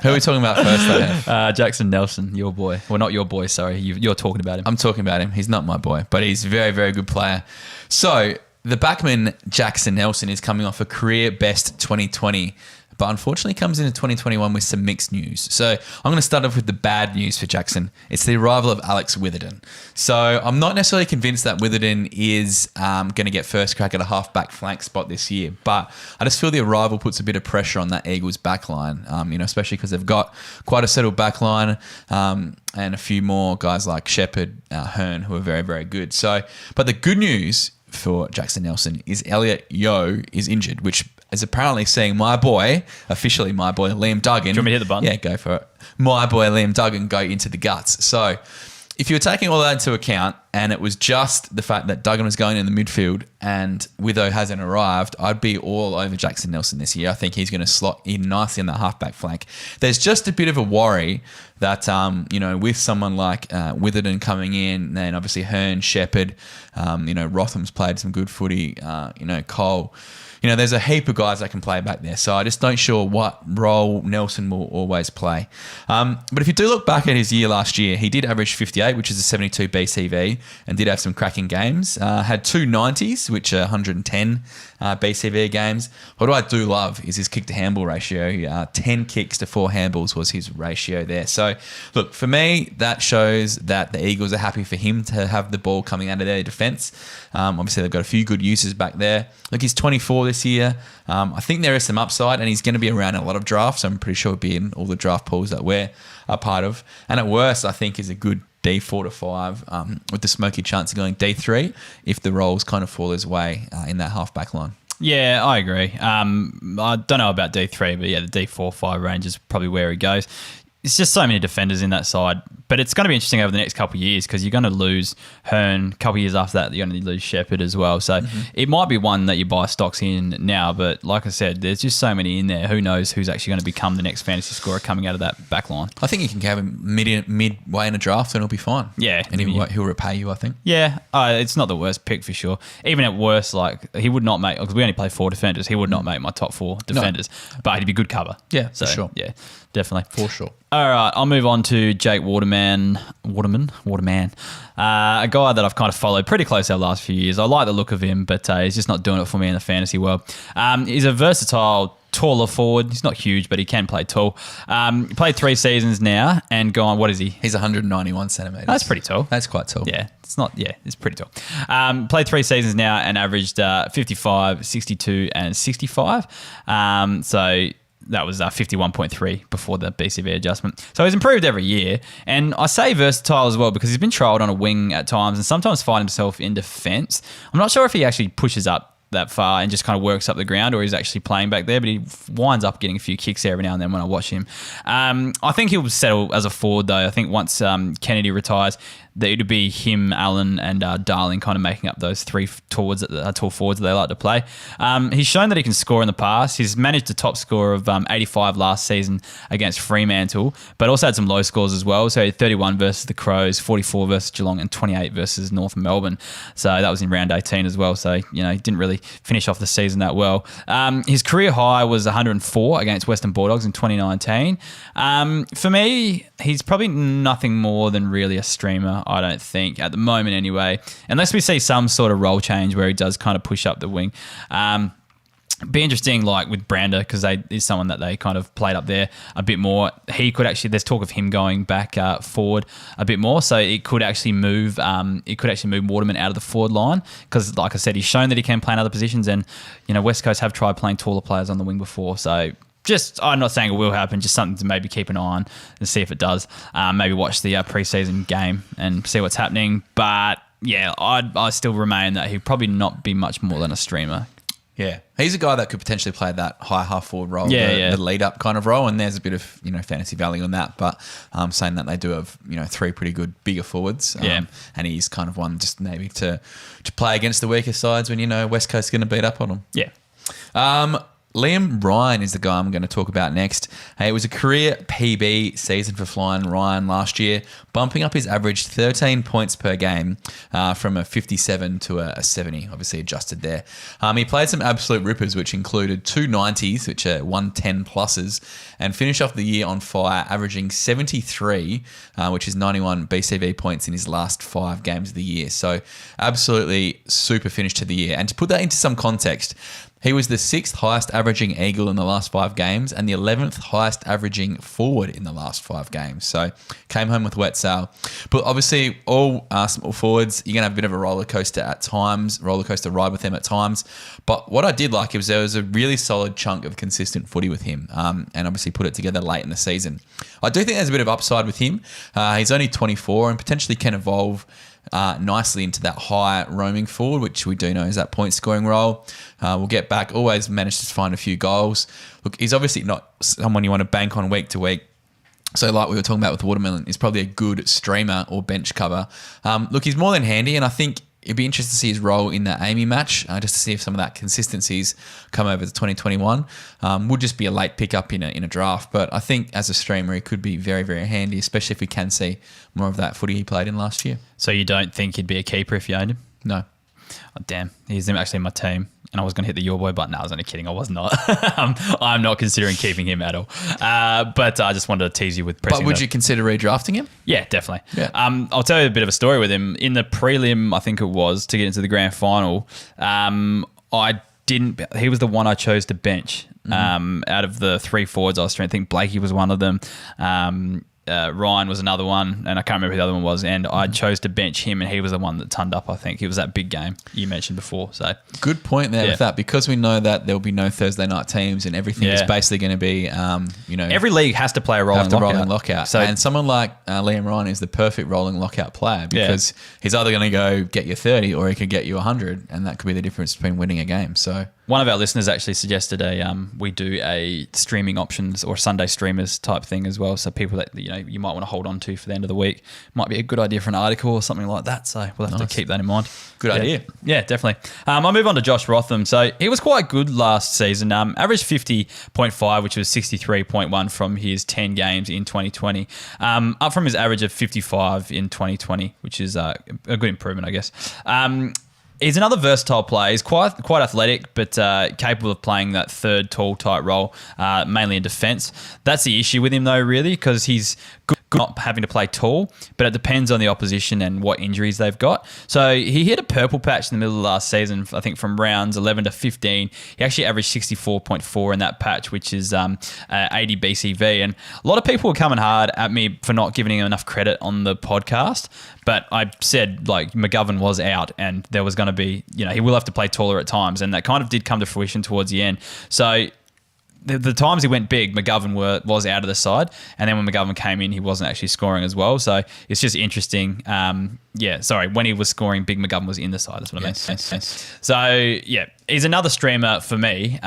Who are we talking about first, though? Jackson Nelson, your boy. Well, not your boy. Sorry, you're talking about him. I'm talking about him. He's not my boy, but he's a very, very good player. So the backman Jackson Nelson is coming off a career best 2020. But unfortunately comes into 2021 with some mixed news. So I'm going to start off with the bad news for Jackson. It's the arrival of Alex Witherden. So I'm not necessarily convinced that Witherden is going to get first crack at a half-back flank spot this year, but I just feel the arrival puts a bit of pressure on that Eagles backline, especially because they've got quite a settled backline and a few more guys like Shepherd, Hearn, who are very, very good. So, but the good news for Jackson Nelson is Elliot Yeo is injured, which is apparently seeing officially my boy, Liam Duggan. Do you want me to hit the button? Yeah, go for it. My boy, Liam Duggan, go into the guts. So if you were taking all that into account and it was just the fact that Duggan was going in the midfield and Witho hasn't arrived, I'd be all over Jackson Nelson this year. I think he's going to slot in nicely in that halfback flank. There's just a bit of a worry that, with someone like Witherden coming in, and obviously Hearn, Shepherd, Rotham's played some good footy, Cole. There's a heap of guys that can play back there. So I just don't sure what role Nelson will always play. But if you do look back at his year last year, he did average 58, which is a 72 BCV, and did have some cracking games. Had 2 90s, which are 110 BCV games. What I do love is his kick to handball ratio. 10 kicks to 4 handballs was his ratio there. So look, for me, that shows that the Eagles are happy for him to have the ball coming out of their defence. Obviously, they've got a few good uses back there. Look, he's 24 this year. I think there is some upside, and he's going to be around a lot of drafts. I'm pretty sure he'll be in all the draft pools that we're a part of. And at worst, I think is a good D4 to 5 with the smoky chance of going D3 if the roles kind of fall his way in that half-back line. Yeah, I agree. I don't know about D3, but yeah, the D4-5 range is probably where he goes. It's just so many defenders in that side. But it's going to be interesting over the next couple of years because you're going to lose Hearn. A couple of years after that, you're going to lose Shepherd as well. So it might be one that you buy stocks in now. But like I said, there's just so many in there. Who knows who's actually going to become the next fantasy scorer coming out of that back line. I think you can have him midway in a draft and it'll be fine. Yeah. And he'll repay you, I think. Yeah. It's not the worst pick for sure. Even at worst, he would not make, because we only play 4 defenders, he would not make my top 4 defenders. No. But he'd be good cover. Yeah, for sure. Yeah, definitely. For sure. All right, I'll move on to Jake Waterman, a guy that I've kind of followed pretty close over the last few years. I like the look of him, but he's just not doing it for me in the fantasy world. He's a versatile taller forward. He's not huge, but he can play tall. He played 3 seasons now and gone, what is he? He's 191 centimetres. That's pretty tall. That's quite tall. Yeah, it's pretty tall. Played 3 seasons now and averaged 55, 62 and 65. So that was 51.3 before the BCV adjustment. So he's improved every year. And I say versatile as well because he's been trialled on a wing at times and sometimes find himself in defence. I'm not sure if he actually pushes up that far and just kind of works up the ground or he's actually playing back there, but he winds up getting a few kicks every now and then when I watch him. I think he'll settle as a forward though. I think once Kennedy retires, that it'd be him, Allen, and Darling kind of making up those 3 tall forwards that they like to play. He's shown that he can score in the past. He's managed a top score of 85 last season against Fremantle, but also had some low scores as well. So 31 versus the Crows, 44 versus Geelong, and 28 versus North Melbourne. So that was in round 18 as well. So, he didn't really finish off the season that well. His career high was 104 against Western Bulldogs in 2019. For me, he's probably nothing more than really a streamer, I don't think, at the moment anyway, unless we see some sort of role change where he does kind of push up the wing. Be interesting, like with Brander, because is someone that they kind of played up there a bit more. He could actually, there's talk of him going back forward a bit more, so it could actually move. Waterman out of the forward line because, like I said, he's shown that he can play in other positions, and West Coast have tried playing taller players on the wing before, so. I'm not saying it will happen, just something to maybe keep an eye on and see if it does. Maybe watch the preseason game and see what's happening. But yeah, I still remain that he'd probably not be much more than a streamer. Yeah, he's a guy that could potentially play that high half forward role, the lead up kind of role, and there's a bit of fantasy value on that. But saying that they do have 3 pretty good bigger forwards, and he's kind of one just maybe to play against the weaker sides when West Coast is going to beat up on them. Yeah. Liam Ryan is the guy I'm going to talk about next. Hey, it was a career PB season for Flying Ryan last year, bumping up his average 13 points per game from a 57 to a 70, obviously adjusted there. He played some absolute rippers, which included 2 90s, which are 110 pluses, and finished off the year on fire, averaging 73, which is 91 BCV points in his last 5 games of the year. So absolutely super finish to the year. And to put that into some context, he was the 6th highest averaging Eagle in the last 5 games and the 11th highest averaging forward in the last 5 games. So came home with wet sail. But obviously all small forwards, you're going to have a bit of a roller coaster ride with them at times. But what I did like was there was a really solid chunk of consistent footy with him, and obviously put it together late in the season. I do think there's a bit of upside with him. He's only 24 and potentially can evolve nicely into that high roaming forward, which we do know is that point scoring role. We'll get back, always managed to find a few goals. Look, he's obviously not someone you want to bank on week to week. So like we were talking about with Watermelon, he's probably a good streamer or bench cover. Look, he's more than handy, and I think it'd be interesting to see his role in that Amy match, just to see if some of that consistencies come over to 2021. Would just be a late pickup in a draft, but I think as a streamer, he could be very, very handy, especially if we can see more of that footy he played in last year. So you don't think he'd be a keeper if you owned him? No. Oh, damn. He's actually in my team. And I was going to hit the Your Boy button. No, I was only kidding. I was not. I'm not considering keeping him at all. But I just wanted to tease you with pressing. But would you consider redrafting him? Yeah, definitely. Yeah. I'll tell you a bit of a story with him. In the prelim, I think it was, to get into the grand final, he was the one I chose to bench. Out of the 3 forwards I was trying to think, Blakey was one of them. Ryan was another one, and I can't remember who the other one was, and I chose to bench him, and he was the one that turned up, I think. It was that big game you mentioned before. So good point there with that, because we know that there'll be no Thursday night teams and everything is basically going to be, every league has to play a rolling lockout. So, and someone like Liam Ryan is the perfect rolling lockout player, because he's either going to go get you 30 or he could get you 100, and that could be the difference between winning a game. So one of our listeners actually suggested we do a streaming options or Sunday streamers type thing as well. So people that you might want to hold on to for the end of the week, might be a good idea for an article or something like that. So we'll have to keep that in mind. Good idea. Yeah, definitely. I'll move on to Josh Rotham. So he was quite good last season. Averaged 50.5, which was 63.1 from his 10 games in 2020. Up from his average of 55 in 2020, which is a good improvement, I guess. He's another versatile player. He's quite athletic, but capable of playing that third tall type role, mainly in defence. That's the issue with him, though, really, because he's good not having to play tall, but it depends on the opposition and what injuries they've got. So he hit a purple patch in the middle of last season, I think from rounds 11 to 15. He actually averaged 64.4 in that patch, which is 80 BCV. And a lot of people were coming hard at me for not giving him enough credit on the podcast. But I said, like, McGovern was out and there was going to be, he will have to play taller at times. And that kind of did come to fruition towards the end. So the times he went big, McGovern was out of the side. And then when McGovern came in, he wasn't actually scoring as well. So it's just interesting. When he was scoring big, McGovern was in the side. That's what I meant. Yes. So, he's another streamer for me.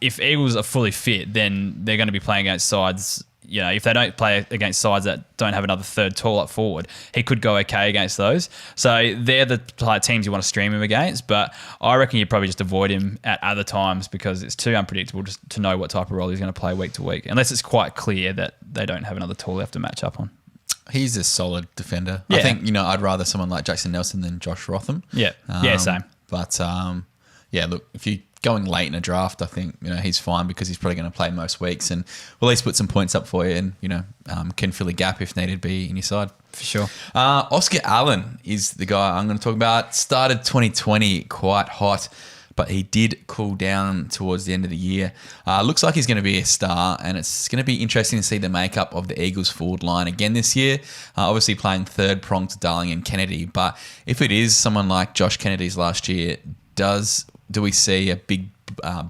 If Eagles are fully fit, then they're going to be playing against sides. If they don't play against sides that don't have another third tall up forward, he could go okay against those. So they're the teams you want to stream him against. But I reckon you probably just avoid him at other times because it's too unpredictable just to know what type of role he's going to play week to week, unless it's quite clear that they don't have another tall left to match up on. He's a solid defender. Yeah. I think, I'd rather someone like Jackson Nelson than Josh Rotham. Yeah, same. But, look, if you're going late in a draft, I think, he's fine because he's probably going to play most weeks and will at least put some points up for you and, can fill a gap if needed be in your side. For sure. Oscar Allen is the guy I'm going to talk about. Started 2020 quite hot, but he did cool down towards the end of the year. Looks like he's going to be a star, and it's going to be interesting to see the makeup of the Eagles forward line again this year. Obviously playing third prong to Darling and Kennedy, but if it is someone like Josh Kennedy's last year, do we see a big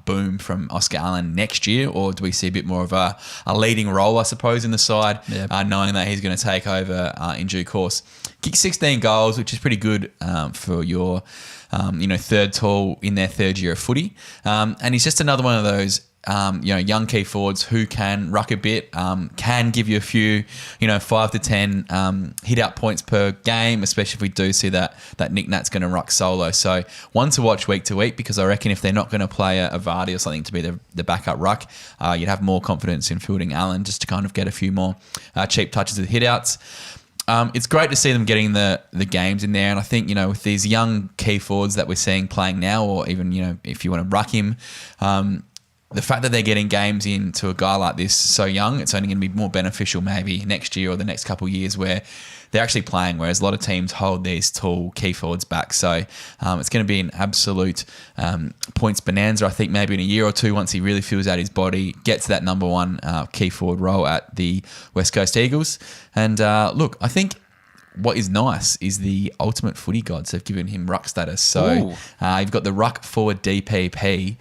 boom from Oscar Allen next year, or do we see a bit more of a leading role, I suppose, in the side, knowing that he's going to take over in due course? Kicked 16 goals, which is pretty good for your, third tall in their third year of footy. And he's just another one of those young key forwards who can ruck a bit, can give you a few, 5 to 10 hit out points per game, especially if we do see that Nick Nat's going to ruck solo. So one to watch week to week, because I reckon if they're not going to play a Vardy or something to be the backup ruck, you'd have more confidence in fielding Allen just to kind of get a few more cheap touches with hit outs. It's great to see them getting the games in there. And I think, with these young key forwards that we're seeing playing now, or even, if you want to ruck him, the fact that they're getting games into a guy like this so young, it's only going to be more beneficial maybe next year or the next couple of years where they're actually playing, whereas a lot of teams hold these tall key forwards back. So it's going to be an absolute points bonanza, I think, maybe in a year or two once he really fills out his body, gets that number one key forward role at the West Coast Eagles. And look, I think what is nice is the ultimate footy gods have given him ruck status. So you've got the ruck forward DPP,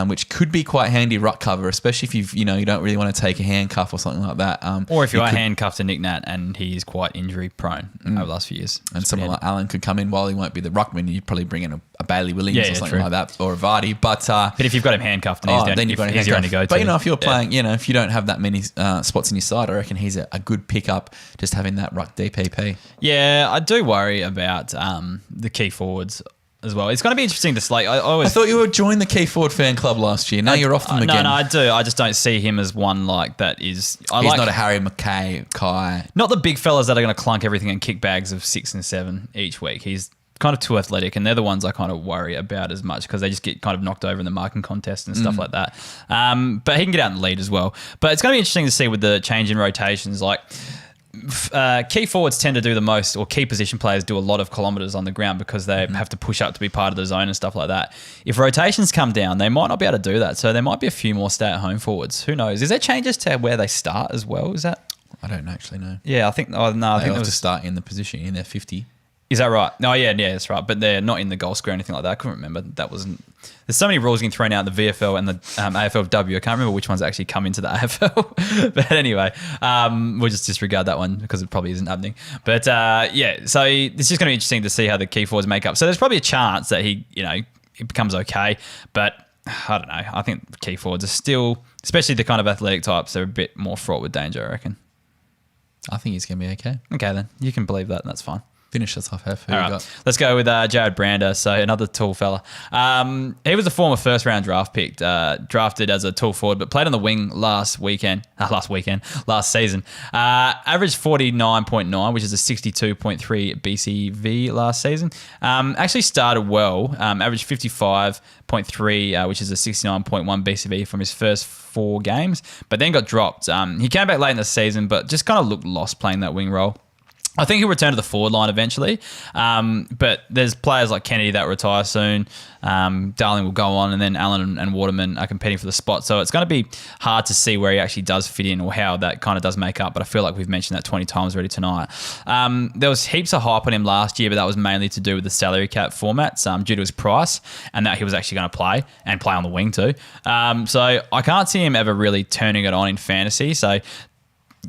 which could be quite handy ruck cover, especially if you don't really want to take a handcuff or something like that. Or if you are handcuffed to Nick Nat and he is quite injury prone over the last few years. And someone like Allen could come in while he won't be the ruckman. You'd probably bring in a Bailey Williams or something like that, or a Vardy. But if you've got him handcuffed, then you've got him only go to. But if you're playing, if you don't have that many spots in your side, I reckon he's a good pickup just having that ruck DPP. Yeah, I do worry about the key forwards as well. It's going to be interesting to slate. I thought you would join the key forward fan club last year. Now you're off them again. No, I do. I just don't see him as one like that is. He's not a Harry McKay, Kai. Not the big fellas that are going to clunk everything and kick bags of 6 and 7 each week. He's kind of too athletic, and they're the ones I kind of worry about as much because they just get kind of knocked over in the marking contest and stuff like that. But he can get out and lead as well. But it's going to be interesting to see with the change in rotations, like. Key forwards tend to do the most, or key position players do a lot of kilometres on the ground because they have to push up to be part of the zone and stuff like that. If rotations come down, they might not be able to do that. So there might be a few more stay-at-home forwards. Who knows? Is there changes to where they start as well? Is that? I don't actually know. Yeah, I think. I think they have to start in the position in their 50. Is that right? No, yeah, that's right. But they're not in the goal square or anything like that. I couldn't remember. That wasn't. There's so many rules getting thrown out in the VFL and the AFLW. I can't remember which ones actually come into the AFL. But anyway, we'll just disregard that one because it probably isn't happening. But so it's just going to be interesting to see how the key forwards make up. So there's probably a chance that he becomes okay. But I don't know. I think key forwards are still, especially the kind of athletic types, they're a bit more fraught with danger, I reckon. I think he's going to be okay. Okay, then. You can believe that, and that's fine. Finish us off, Hef. Who All you right, got? let's go with Jared Brander, so another tall fella. He was a former first-round draft pick, drafted as a tall forward, but played on the wing last season. Averaged 49.9, which is a 62.3 BCV last season. Actually started well, averaged 55.3, which is a 69.1 BCV from his first 4 games, but then got dropped. He came back late in the season, but just kind of looked lost playing that wing role. I think he'll return to the forward line eventually, but there's players like Kennedy that retire soon. Darling will go on, and then Allen and Waterman are competing for the spot. So it's going to be hard to see where he actually does fit in or how that kind of does make up. But I feel like we've mentioned that 20 times already tonight. There was heaps of hype on him last year, but that was mainly to do with the salary cap formats due to his price and that he was actually going to play on the wing too. So I can't see him ever really turning it on in fantasy. So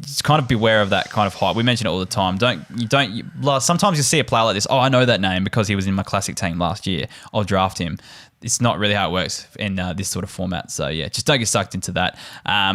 just kind of beware of that kind of hype. We mention it all the time. Sometimes you see a player like this. Oh, I know that name because he was in my classic team last year. I'll draft him. It's not really how it works in this sort of format. So yeah, just don't get sucked into that. I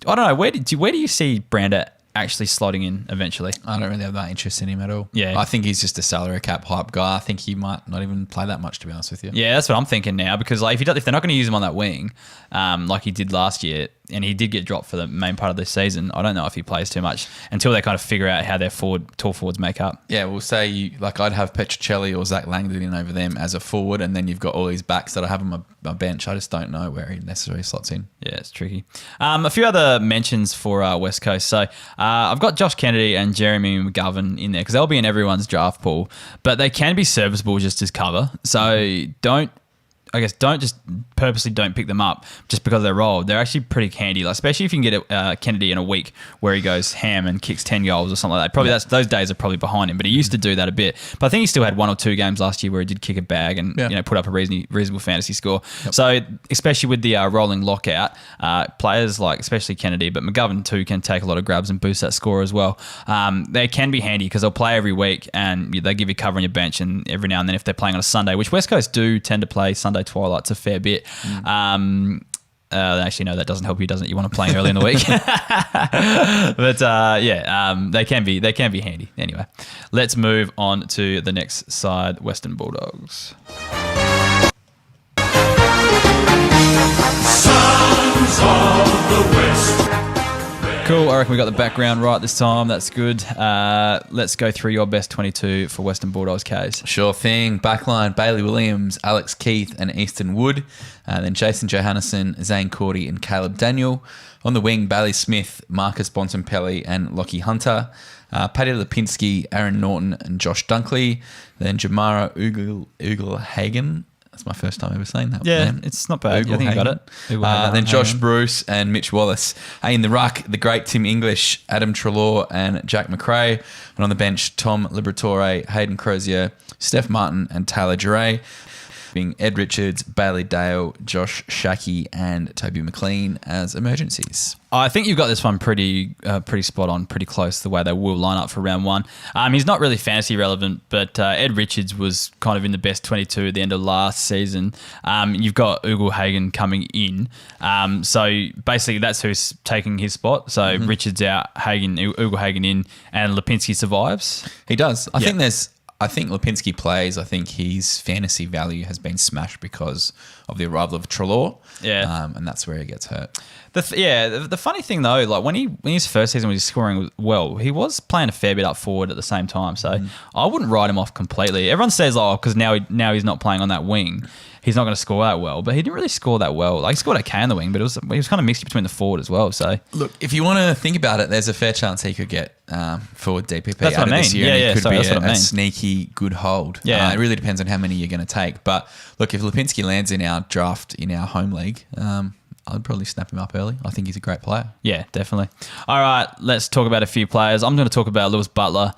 don't know. Where do you see Brander actually slotting in eventually? I don't really have that interest in him at all. Yeah. I think he's just a salary cap hype guy. I think he might not even play that much, to be honest with you. Yeah, that's what I'm thinking now, because like if they're not going to use him on that wing, like he did last year, and he did get dropped for the main part of this season, I don't know if he plays too much until they kind of figure out how their tall forwards make up. Yeah, we'll say I'd have Petrocelli or Zach Langdon in over them as a forward, and then you've got all these backs that I have on my bench. I just don't know where he necessarily slots in. Yeah, it's tricky. A few other mentions for West Coast. So I've got Josh Kennedy and Jeremy McGovern in there because they'll be in everyone's draft pool, but they can be serviceable just as cover. So don't just purposely don't pick them up just because they're rolled. They're actually pretty handy, like, especially if you can get Kennedy in a week where he goes ham and kicks 10 goals or something like that. Probably those days are probably behind him, but he used to do that a bit. But I think he still had 1 or 2 games last year where he did kick a bag and put up a reasonable fantasy score. Yep. So especially with the rolling lockout, players like especially Kennedy, but McGovern too can take a lot of grabs and boost that score as well. They can be handy because they'll play every week and they give you cover on your bench, and every now and then if they're playing on a Sunday, which West Coast do tend to play Sunday twilights a fair bit. Actually, no, that doesn't help you, doesn't it? You want to play early in the week. But they can be handy. Anyway, let's move on to the next side, Western Bulldogs. Sons of the West. Cool. I reckon we got the background right this time. That's good. Let's go through your best 22 for Western Bulldogs case. Sure thing. Backline, Bailey Williams, Alex Keith and Easton Wood. Then Jason Johannesson, Zane Cordy and Caleb Daniel. On the wing, Bailey Smith, Marcus Bontempelli and Lockie Hunter. Paddy Lipinski, Aaron Norton and Josh Dunkley. Then Jamara Ugle-Hagen. That's my first time ever saying that. Yeah, name. It's not bad. I think you got it. Then Josh Bruce and Mitch Wallace. In the ruck, the great Tim English, Adam Treloar and Jack McRae. And on the bench, Tom Liberatore, Hayden Crozier, Steph Martin and Taylor Duray. Being Ed Richards, Bailey Dale, Josh Shackey and Toby McLean as emergencies. I think you've got this one pretty spot on, pretty close the way they will line up for round 1. He's not really fantasy relevant, but Ed Richards was kind of in the best 22 at the end of last season. You've got Ugle-Hagen coming in. So basically that's who's taking his spot. So Richards out, Ugle-Hagen in, and Lipinski survives. He does. I think Lipinski plays. I think his fantasy value has been smashed because of the arrival of Treloar. Yeah. And that's where he gets hurt. The funny thing though, like when his first season was scoring well, he was playing a fair bit up forward at the same time. So I wouldn't write him off completely. Everyone says, because now he's not playing on that wing, he's not going to score that well. But he didn't really score that well. Like, he scored okay on the wing, but he was kind of mixed between the forward as well. So look, if you want to think about it, there's a fair chance he could get forward DPP that's out of this year. Yeah, and it could be a sneaky good hold. Yeah. It really depends on how many you're going to take. But look, if Lipinski lands in our draft in our home league, I'd probably snap him up early. I think he's a great player. Yeah, definitely. All right, let's talk about a few players. I'm going to talk about Lewis Butler.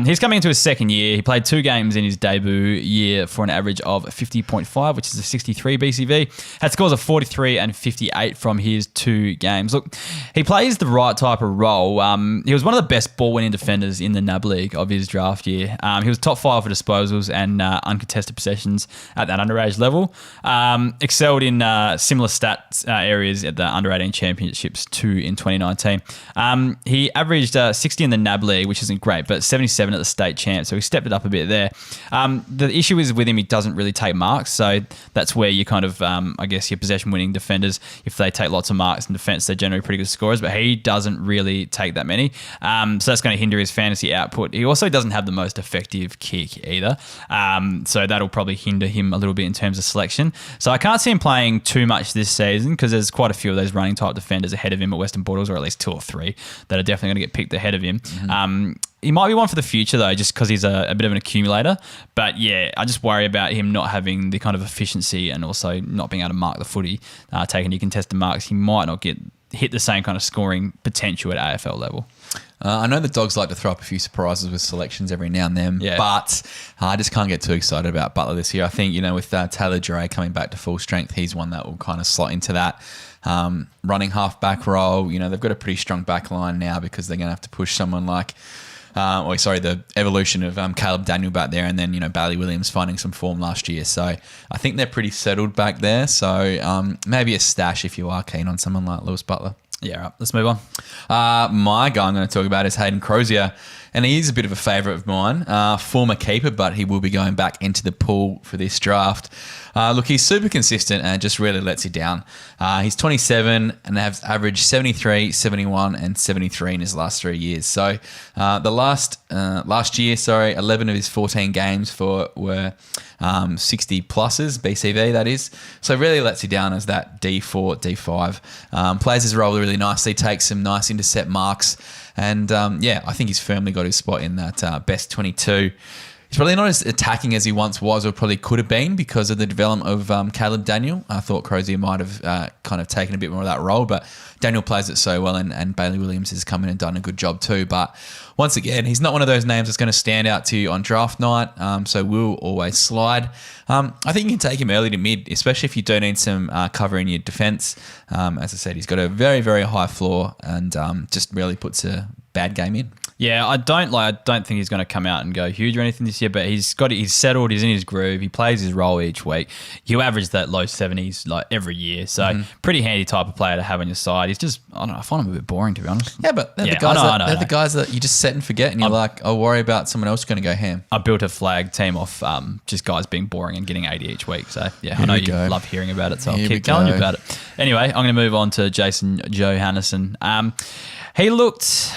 He's coming into his second year. He played 2 games in his debut year for an average of 50.5, which is a 63 BCV. Had scores of 43 and 58 from his 2 games. Look, he plays the right type of role. He was one of the best ball-winning defenders in the NAB League of his draft year. He was top 5 for disposals and uncontested possessions at that underage level. Excelled in similar stats areas at the Under-18 Championships 2 in 2019. He averaged 60 in the NAB League, which isn't great, but 77 at the state champ, so he stepped it up a bit there. The issue is with him, he doesn't really take marks, so that's where you kind of, I guess, your possession-winning defenders, if they take lots of marks in defence, they're generally pretty good scorers, but he doesn't really take that many. So that's going to hinder his fantasy output. He also doesn't have the most effective kick either, so that'll probably hinder him a little bit in terms of selection. So I can't see him playing too much this season because there's quite a few of those running type defenders ahead of him at Western Bulldogs, or at least 2 or 3 that are definitely going to get picked ahead of him. He might be one for the future though, just because he's a bit of an accumulator. But yeah, I just worry about him not having the kind of efficiency and also not being able to mark the footy, taking any contested marks. He might not hit the same kind of scoring potential at AFL level. I know the Dogs like to throw up a few surprises with selections every now and then, but I just can't get too excited about Butler this year. I think, with Taylor Dre coming back to full strength, he's one that will kind of slot into that running half-back role. They've got a pretty strong back line now because they're going to have to push someone like the evolution of Caleb Daniel back there, and then, Bailey Williams finding some form last year. So I think they're pretty settled back there. So maybe a stash if you are keen on someone like Lewis Butler. Yeah, right. Let's move on. My guy I'm going to talk about is Hayden Crozier, and he's a bit of a favourite of mine. Former keeper, but he will be going back into the pool for this draft. Look, he's super consistent and just really lets you down. He's 27 and has averaged 73, 71 and 73 in his last 3 years. So the last year, 11 of his 14 games were 60 pluses, BCV that is. So really lets you down as that D4, D5. Plays his role really nicely, takes some nice intercept marks. And I think he's firmly got his spot in that best 22. He's probably not as attacking as he once was or probably could have been because of the development of Caleb Daniel. I thought Crozier might have kind of taken a bit more of that role, but Daniel plays it so well, and Bailey Williams has come in and done a good job too. But once again, he's not one of those names that's going to stand out to you on draft night, so we'll always slide. I think you can take him early to mid, especially if you do need some cover in your defence. As I said, he's got a very, very high floor and just really puts a bad game in. Yeah, I don't think he's going to come out and go huge or anything this year, but he's settled, he's in his groove, he plays his role each week. He'll average that low 70s like every year, so pretty handy type of player to have on your side. He's just, I don't know, I find him a bit boring to be honest. Yeah, but they're the guys that you just set and forget, and you're like, I'll worry about someone else going to go ham. I built a flag team off just guys being boring and getting 80 each week, so yeah, I know you love hearing about it, so I'll keep telling you about it. Anyway, I'm going to move on to Jason Johannesson. He looked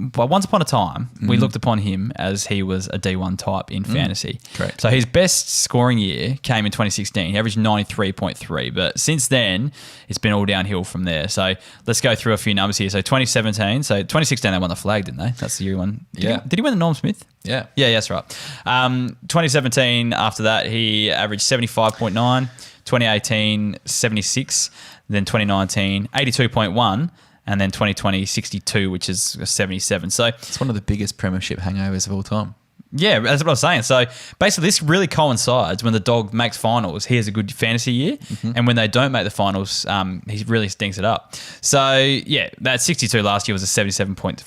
but once upon a time, we looked upon him as he was a D1 type in fantasy. Correct. So his best scoring year came in 2016. He averaged 93.3, but since then, it's been all downhill from there. So let's go through a few numbers here. So 2016, they won the flag, didn't they? That's the year one. Did he win the Norm Smith? Yeah. Yeah, that's right. 2017, after that, he averaged 75.9. 2018, 76. Then 2019, 82.1. And then 2020, 62, which is 77. So it's one of the biggest premiership hangovers of all time. Yeah, that's what I was saying. So basically, this really coincides when the dog makes finals. He has a good fantasy year, and when they don't make the finals, he really stinks it up. So yeah, that 62 last year was a 77.5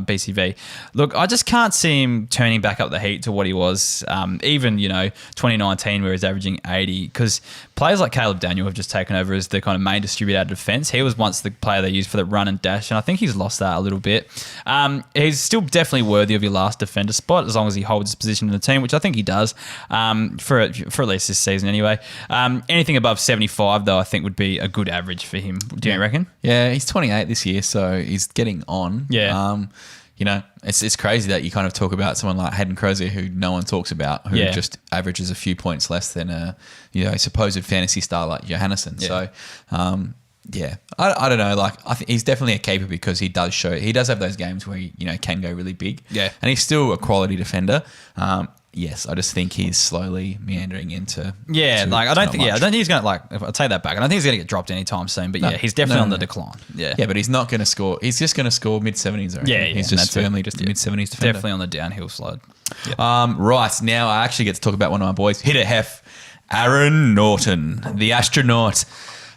BCV. Look, I just can't see him turning back up the heat to what he was, even 2019 where he's averaging 80. Because players like Caleb Daniel have just taken over as the kind of main distributor out of defence. He was once the player they used for the run and dash, and I think he's lost that a little bit. He's still definitely worthy of your last defender spot as long as he holds his position in the team, which I think he does for at least this season anyway. Anything above 75, though, I think would be a good average for him. Do you reckon? Yeah, he's 28 this year, so he's getting on. Yeah. It's crazy that you kind of talk about someone like Hayden Crozier, who no one talks about, who just averages a few points less than a supposed fantasy star like Johannesson. Yeah. So, I don't know. Like, I think he's definitely a keeper because he does have those games where he can go really big. Yeah, and he's still a quality defender. Yes, I just think he's slowly meandering into. Yeah, I don't think he's going to I'll take that back. I don't think he's going to get dropped anytime soon. But he's definitely on the decline. Yeah, yeah, but he's not going to score. He's just going to score mid-70s. Yeah, he's just firmly just a mid-70s defender. Definitely on the downhill slide. Yep. Right now, I actually get to talk about one of my boys. Hit it, Hef. Aaron Norton, the astronaut.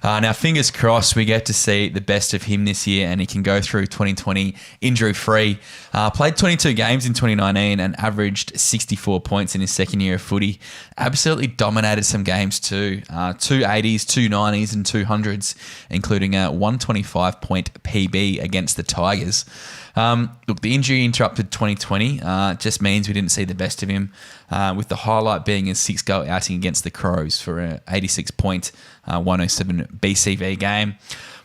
Now, fingers crossed we get to see the best of him this year and he can go through 2020 injury-free. Played 22 games in 2019 and averaged 64 points in his second year of footy. Absolutely dominated some games too. 2 80s, 2 90s and 2 100s, including a 125-point PB against the Tigers. Look, the injury interrupted 2020. Just means we didn't see the best of him, with the highlight being his 6-goal outing against the Crows for an 86-point 107 BCV game.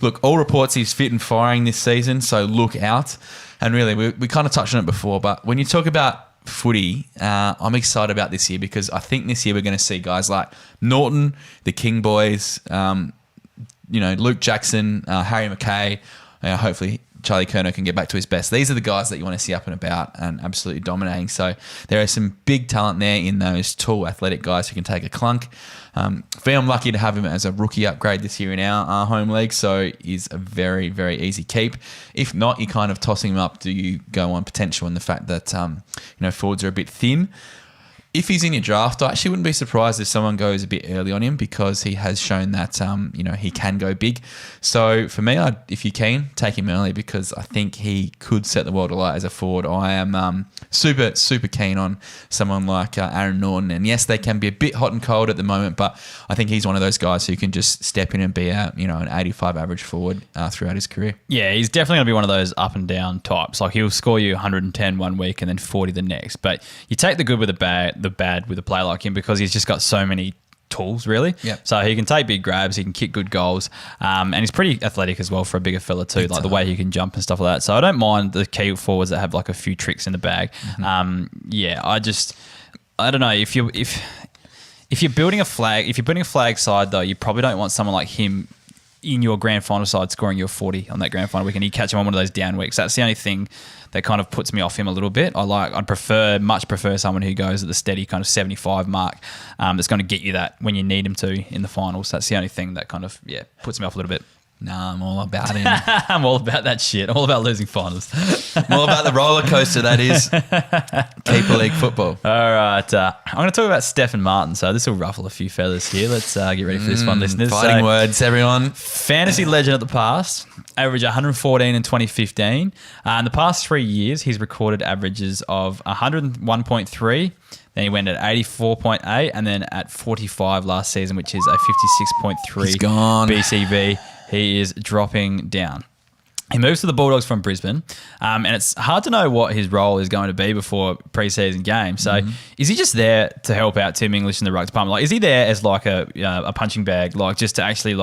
Look, all reports he's fit and firing this season, so look out. And really, we kind of touched on it before, but when you talk about footy, I'm excited about this year because I think this year we're going to see guys like Norton, the King boys, Luke Jackson, Harry McKay, hopefully Charlie Curnow can get back to his best. These are the guys that you want to see up and about and absolutely dominating. So there is some big talent there in those tall, athletic guys who can take a clunk. I'm lucky to have him as a rookie upgrade this year in our home league, so he's a very, very easy keep. If not, you're kind of tossing him up. Do you go on potential and the fact that forwards are a bit thin? If he's in your draft, I actually wouldn't be surprised if someone goes a bit early on him because he has shown that he can go big. So for me, if you can, take him early because I think he could set the world alight as a forward. I am super, super keen on someone like Aaron Norton. And yes, they can be a bit hot and cold at the moment, but I think he's one of those guys who can just step in and be an 85 average forward throughout his career. Yeah, he's definitely going to be one of those up and down types. Like he'll score you 110 one week and then 40 the next. But you take the good with the bad with a player like him because he's just got so many tools, really. Yep. So he can take big grabs, he can kick good goals, and he's pretty athletic as well for a bigger fella too, like the way he can jump and stuff like that. So I don't mind the key forwards that have like a few tricks in the bag. Mm-hmm. I don't know if you're building a flag side though, you probably don't want someone like him in your grand final side scoring your 40 on that grand final week and you catch him on one of those down weeks. That's the only thing that kind of puts me off him a little bit. I'd much prefer someone who goes at the steady kind of 75 mark that's going to get you that when you need him to in the finals. That's the only thing that kind of, puts me off a little bit. Nah, I'm all about him. I'm all about that shit. I'm all about losing finals. I'm all about the roller coaster that is Keeper League football. All right. I'm going to talk about Stefan Martin. So this will ruffle a few feathers here. Let's get ready for this one, listeners. Fighting words, everyone. Fantasy legend of the past. Average 114 in 2015. In the past 3 years, he's recorded averages of 101.3. Then he went at 84.8 and then at 45 last season, which is a 56.3 He's gone. BCV. He is dropping down. He moves to the Bulldogs from Brisbane, and it's hard to know what his role is going to be before preseason games. So is he just there to help out Tim English in the ruck department? Like, is he there as like a punching bag, like just to actually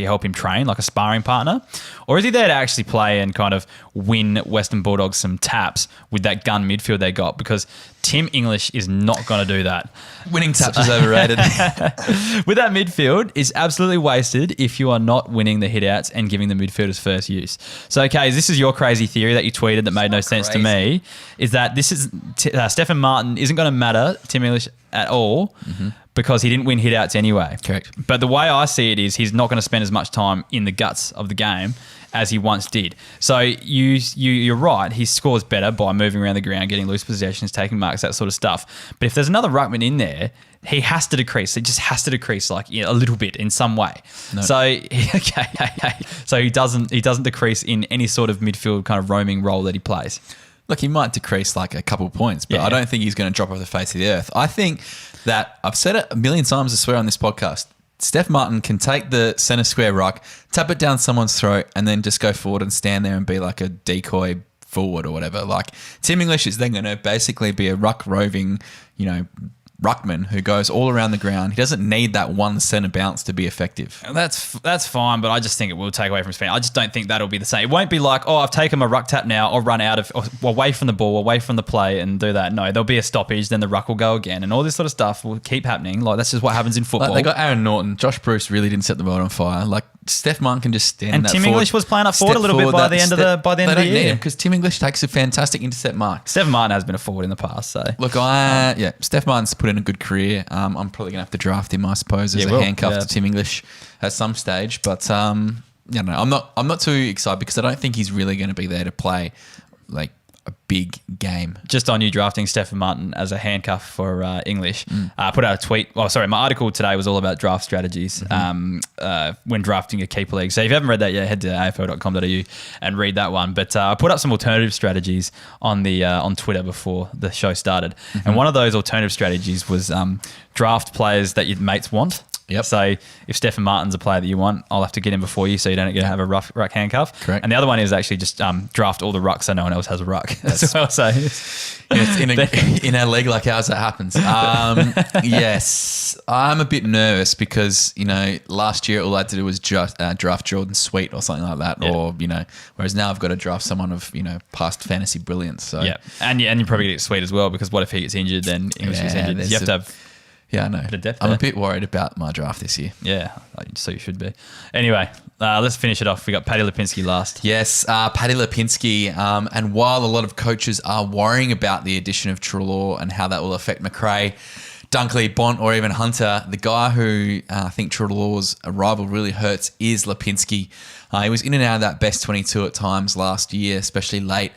help him train, like a sparring partner? Or is he there to actually play and kind of win Western Bulldogs some taps with that gun midfield they got? Because Tim English is not going to do that. Winning taps is overrated. With that midfield is absolutely wasted if you are not winning the hit-outs and giving the midfielders first use. So, okay, this is your crazy theory that you tweeted that made no sense to me, is that this is Stefan Martin isn't going to matter, Tim English, at all because he didn't win hit-outs anyway. Correct. But the way I see it is he's not going to spend as much time in the guts of the game as he once did. So you're right. He scores better by moving around the ground, getting loose possessions, taking marks, that sort of stuff. But if there's another ruckman in there, he has to decrease. It just has to decrease like a little bit in some way. No. So so he doesn't decrease in any sort of midfield kind of roaming role that he plays. Look, he might decrease like a couple of points, but I don't think he's going to drop off the face of the earth. I think that I've said it a million times, I swear, on this podcast. Steph Martin can take the centre square ruck, tap it down someone's throat, and then just go forward and stand there and be like a decoy forward or whatever. Like Tim English is then going to basically be a ruck roving, ruckman who goes all around the ground. He doesn't need that one centre bounce to be effective. That's fine, but I just think it will take away from his fan. I just don't think that'll be the same. It won't be like, I've taken my ruck tap now, I'll run out of away from the ball, away from the play and do that. No, there'll be a stoppage, then the ruck will go again, and all this sort of stuff will keep happening. Like that's just what happens in football. Like, they got Aaron Norton. Josh Bruce really didn't set the world on fire. Like Steph Martin can just stand. And that Tim forward, English was playing up forward a little bit by the end of the year. They don't need him because Tim English takes a fantastic intercept mark. Steph Martin has been a forward in the past, so look, Steph Martin's put in a good career. I'm probably gonna have to draft him, I suppose, as a handcuff to Tim English at some stage. But I'm not too excited because I don't think he's really going to be there to play like a big game. Just on you drafting Stefan Martin as a handcuff for English, I put out a tweet. Oh, sorry, my article today was all about draft strategies when drafting a keeper league. So if you haven't read that yet, head to afl.com.au and read that one. But I put up some alternative strategies on Twitter before the show started. And one of those alternative strategies was draft players that your mates want. Yep. So if Stefan Martin's a player that you want, I'll have to get him before you so you don't get to have a ruck handcuff. Correct. And the other one is actually just draft all the rucks so no one else has a ruck. That's well. So in a league like ours, that happens. Yes, I'm a bit nervous because, last year all I had to do was just draft Jordan Sweet or something like that. Yeah. Or, whereas now I've got to draft someone of, past fantasy brilliance. So yeah. And you probably get Sweet as well because what if he gets injured, then English gets injured. You have to have... Yeah, I know. I'm a bit worried about my draft this year. Yeah, so you should be. Anyway, let's finish it off. We got Paddy Lipinski last. Yes, Paddy Lipinski. And while a lot of coaches are worrying about the addition of Treloar and how that will affect McRae, Dunkley, Bont, or even Hunter, the guy who I think Treloar's arrival really hurts is Lipinski. He was in and out of that best 22 at times last year, especially late.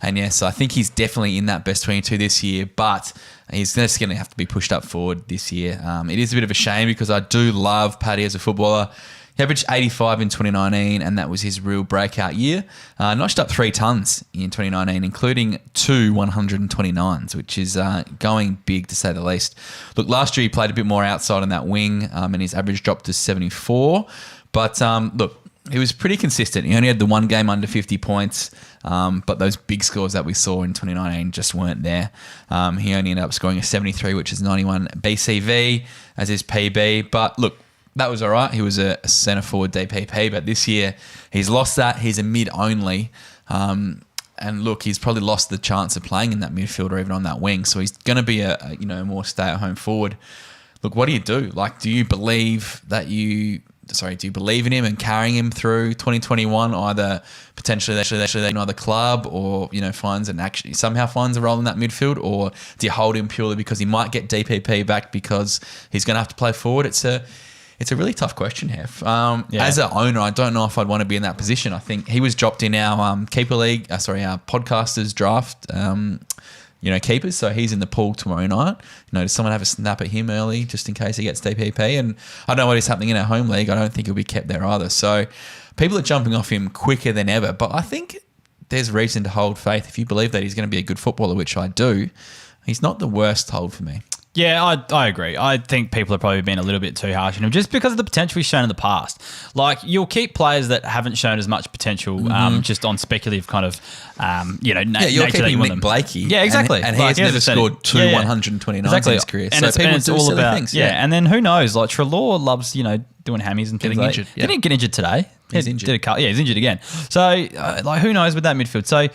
And yes, I think he's definitely in that best 22 this year, but he's just going to have to be pushed up forward this year. It is a bit of a shame because I do love Paddy as a footballer. He averaged 85 in 2019, and that was his real breakout year. Notched up 3 tons in 2019, including 2 129s, which is going big to say the least. Look, last year he played a bit more outside on that wing, and his average dropped to 74. But look, he was pretty consistent. He only had the one game under 50 points, but those big scores that we saw in 2019 just weren't there. He only ended up scoring a 73, which is 91 BCV as his PB. But look, that was all right. He was a centre forward DPP, but this year he's lost that. He's a mid only. And look, he's probably lost the chance of playing in that midfield or even on that wing. So he's going to be a more stay-at-home forward. Look, what do you do? Do you believe in him and carrying him through 2021, either potentially another club or, finds somehow finds a role in that midfield, or do you hold him purely because he might get DPP back because he's going to have to play forward? It's a really tough question, Hef. As an owner, I don't know if I'd want to be in that position. I think he was dropped in our Keeper League, our podcasters draft, keepers. So he's in the pool tomorrow night. Does someone have a snap at him early just in case he gets DPP? And I don't know what is happening in our home league. I don't think he'll be kept there either. So people are jumping off him quicker than ever. But I think there's reason to hold faith. If you believe that he's going to be a good footballer, which I do, he's not the worst hold for me. Yeah, I agree. I think people have probably been a little bit too harsh on him just because of the potential he's shown in the past. You'll keep players that haven't shown as much potential just on speculative kind of, you're nature keeping that Nick Blakey. Yeah, exactly. And he has never scored 129 in his career. And so it's all about things. Yeah, and then who knows? Treloar loves, doing hammies and things getting injured. He didn't get injured today. He's injured. He's injured again. So, who knows with that midfield? So,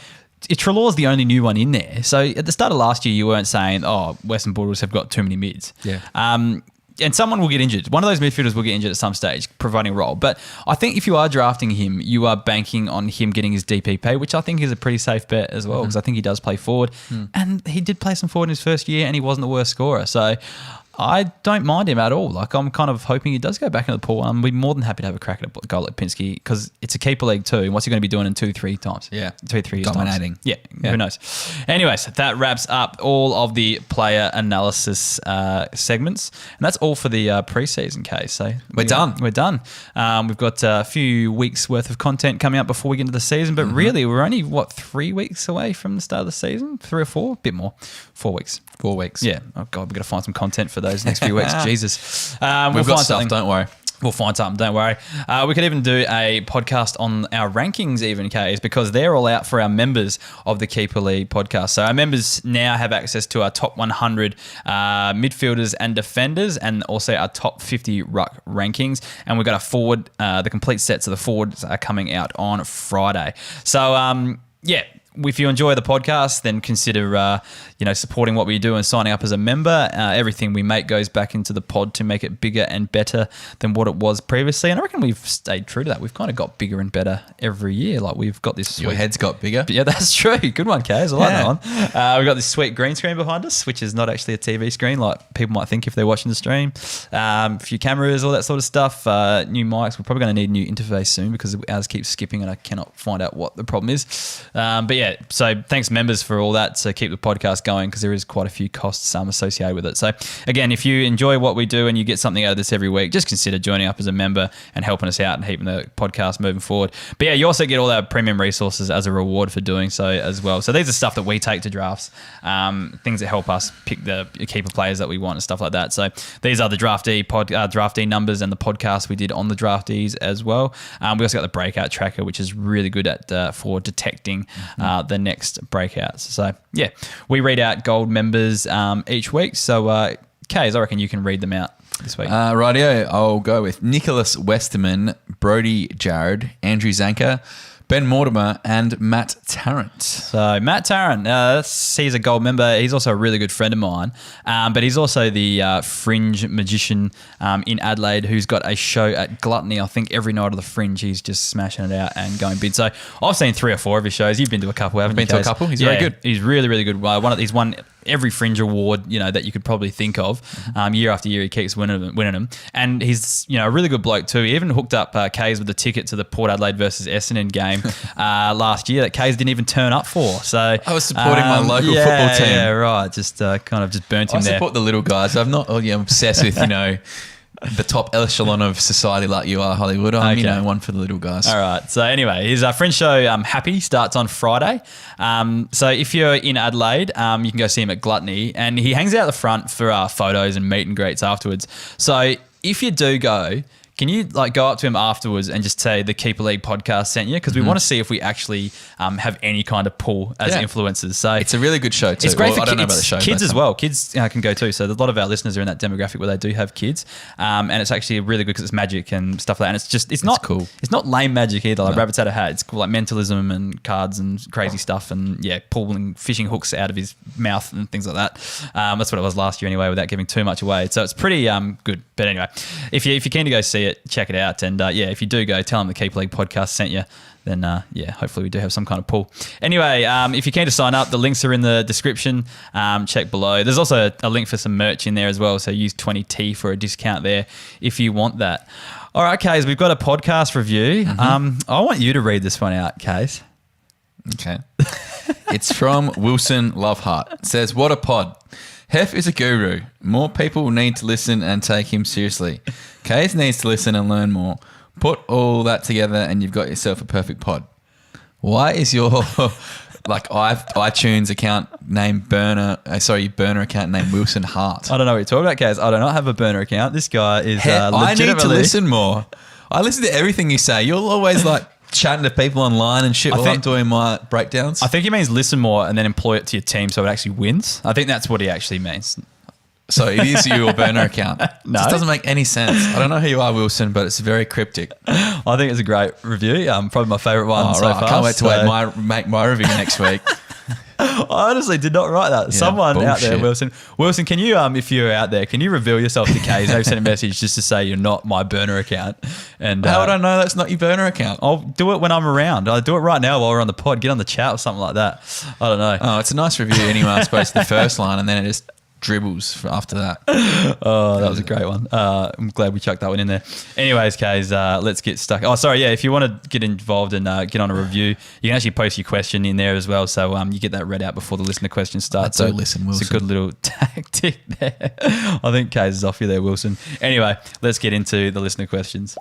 Treloar's the only new one in there. So at the start of last year, you weren't saying, Western Bulldogs have got too many mids. Yeah. And someone will get injured. One of those midfielders will get injured at some stage, providing a role. But I think if you are drafting him, you are banking on him getting his DPP, which I think is a pretty safe bet as well, because I think he does play forward. And he did play some forward in his first year, and he wasn't the worst scorer. So I don't mind him at all. I'm kind of hoping he does go back into the pool. I'm be more than happy to have a crack at a goal at Lipinski because it's a keeper league too. And what's he going to be doing in 2-3 times? Yeah. 2-3 years Dominating. Yeah, who knows? Anyways, that wraps up all of the player analysis segments. And that's all for the preseason case. So We're done. We're done. We've got a few weeks worth of content coming up before we get into the season. But really, we're only, 3 weeks away from the start of the season? 3 or 4? A bit more. 4 weeks. 4 weeks. Yeah. Oh, God, we've got to find some content for those next few weeks. Jesus. We've got stuff, don't worry. We'll find something, don't worry. We could even do a podcast on our rankings even, K's, because they're all out for our members of the Keeper League podcast. So our members now have access to our top 100 midfielders and defenders and also our top 50 ruck rankings. And we've got a forward, the complete sets of the forwards are coming out on Friday. So, if you enjoy the podcast, then consider supporting what we do and signing up as a member. Everything we make goes back into the pod to make it bigger and better than what it was previously. And I reckon we've stayed true to that. We've kind of got bigger and better every year. We've got this Your head's got bigger. Yeah, that's true. Good one, Kaz. I like that one. We've got this sweet green screen behind us, which is not actually a TV screen like people might think if they're watching the stream. A few cameras, all that sort of stuff. New mics. We're probably going to need a new interface soon because ours keeps skipping and I cannot find out what the problem is. But yeah, so thanks members for all that to keep the podcast going, because there is quite a few costs associated with it. So again, if you enjoy what we do and you get something out of this every week, just consider joining up as a member and helping us out and keeping the podcast moving forward. But yeah, you also get all our premium resources as a reward for doing so as well. So these are stuff that we take to drafts, things that help us pick the keeper players that we want and stuff like that. So these are the draftee numbers and the podcast we did on the draftees as well. We also got the breakout tracker, which is really good at for detecting the next breakouts. So yeah, we read out gold members each week. So Kays, I reckon you can read them out this week. Rightio, I'll go with Nicholas Westerman, Brody Jarrod, Andrew Zanker, Ben Mortimer, and Matt Tarrant. So Matt Tarrant, he's a gold member. He's also a really good friend of mine, but he's also the Fringe magician in Adelaide, who's got a show at Gluttony. I think every night of the Fringe, he's just smashing it out and going big. So I've seen 3 or 4 of his shows. You've been to a couple, haven't you? Been to a couple. He's very good. He's really, really good. He's won every Fringe award, that you could probably think of. Year after year, he keeps winning them. And he's, a really good bloke too. He even hooked up Kays with the ticket to the Port Adelaide versus Essendon game last year that Kays didn't even turn up for. So I was supporting my local football team. Yeah, right. Just kind of just burnt him there. I support the little guys. I'm not obsessed with, the top echelon of society like you are, Hollywood. I'm, one for the little guys. All right. So anyway, his Fringe show, Happy, starts on Friday. So if you're in Adelaide, you can go see him at Gluttony, and he hangs out the front for photos and meet and greets afterwards. So if you do go, can you go up to him afterwards and just say the Keeper League podcast sent you? Because we want to see if we actually have any kind of pull as influencers. So it's a really good show too. It's great for I don't know about the show, kids as well. Kids can go too. So a lot of our listeners are in that demographic where they do have kids, and it's actually really good because it's magic and stuff like that. And it's not cool. It's not lame magic either. Like rabbits out of hat. It's cool, like mentalism and cards and crazy stuff, and pulling fishing hooks out of his mouth and things like that. That's what it was last year anyway, without giving too much away. So it's pretty good. But anyway, if you're keen to go see it, check it out. And if you do go, tell them the Keeper League podcast sent you. Then hopefully we do have some kind of pull. Anyway, if you're keen to sign up, the links are in the description. Check below. There's also a link for some merch in there as well. So use 20T for a discount there if you want that. All right, Kays, we've got a podcast review. I want you to read this one out, Kays. Okay. It's from Wilson Loveheart. It says, "What a pod. Hef is a guru. More people need to listen and take him seriously. Kays needs to listen and learn more. Put all that together and you've got yourself a perfect pod." Why is your iTunes account named burner account named Wilson Hart? I don't know what you're talking about, Kays. I do not have a burner account. This guy is I need to listen more. I listen to everything you say. You're always chatting to people online and shit while I'm doing my breakdowns. I think he means listen more and then employ it to your team so it actually wins. I think that's what he actually means. So it is your burner account. No. It just doesn't make any sense. I don't know who you are, Wilson, but it's very cryptic. I think it's a great review. Probably my favourite one so far. I can't wait to make my review next week. I honestly did not write that. Someone out there, Wilson, can you, if you're out there, can you reveal yourself to Kays? Maybe send a message just to say you're not my burner account. And how would I know that's not your burner account? I'll do it when I'm around. I'll do it right now while we're on the pod. Get on the chat or something like that. I don't know. Oh, it's a nice review anyway. I suppose the first line, and then it just dribbles after that. Oh, that was a great one. I'm glad we chucked that one in there. Anyways, Kays, let's get stuck. Oh, sorry. Yeah, if you want to get involved and get on a review, you can actually post your question in there as well. So you get that read out before the listener question starts. So listen, Wilson. It's a good little tactic there. I think Kays is off you there, Wilson. Anyway, let's get into the listener questions.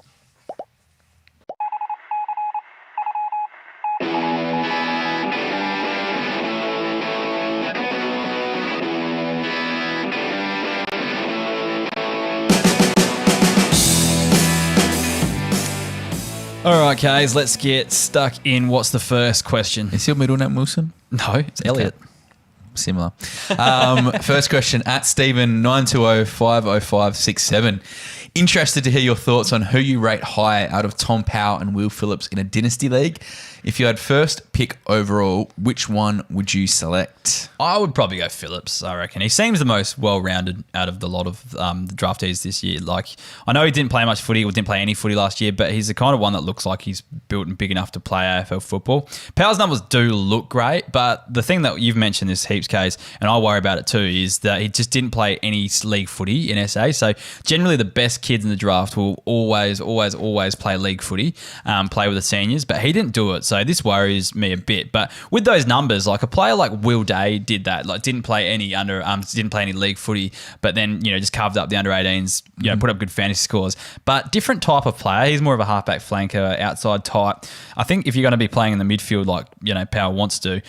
All right, Kays, let's get stuck in. What's the first question? Is your middle name Wilson? No, it's Elliot. Similar. First question at Stephen 920-50567. Interested to hear your thoughts on who you rate high out of Tom Powell and Will Phillips in a dynasty league. If you had first pick overall, which one would you select? I would probably go Phillips, I reckon. He seems the most well-rounded out of the lot of the draftees this year. I know he didn't play much footy or didn't play any footy last year, but he's the kind of one that looks like he's built and big enough to play AFL football. Powell's numbers do look great, but the thing that you've mentioned this heaps case, and I worry about it too, is that he just didn't play any league footy in SA. So generally the best best kids in the draft will always play league footy, play with the seniors, but he didn't do it. So this worries me a bit. But with those numbers, like a player like Will Day did that, like didn't play any league footy, but then, just carved up the under 18s, put up good fantasy scores. But different type of player. He's more of a halfback flanker, outside type. I think if you're going to be playing in the midfield like, Power wants to,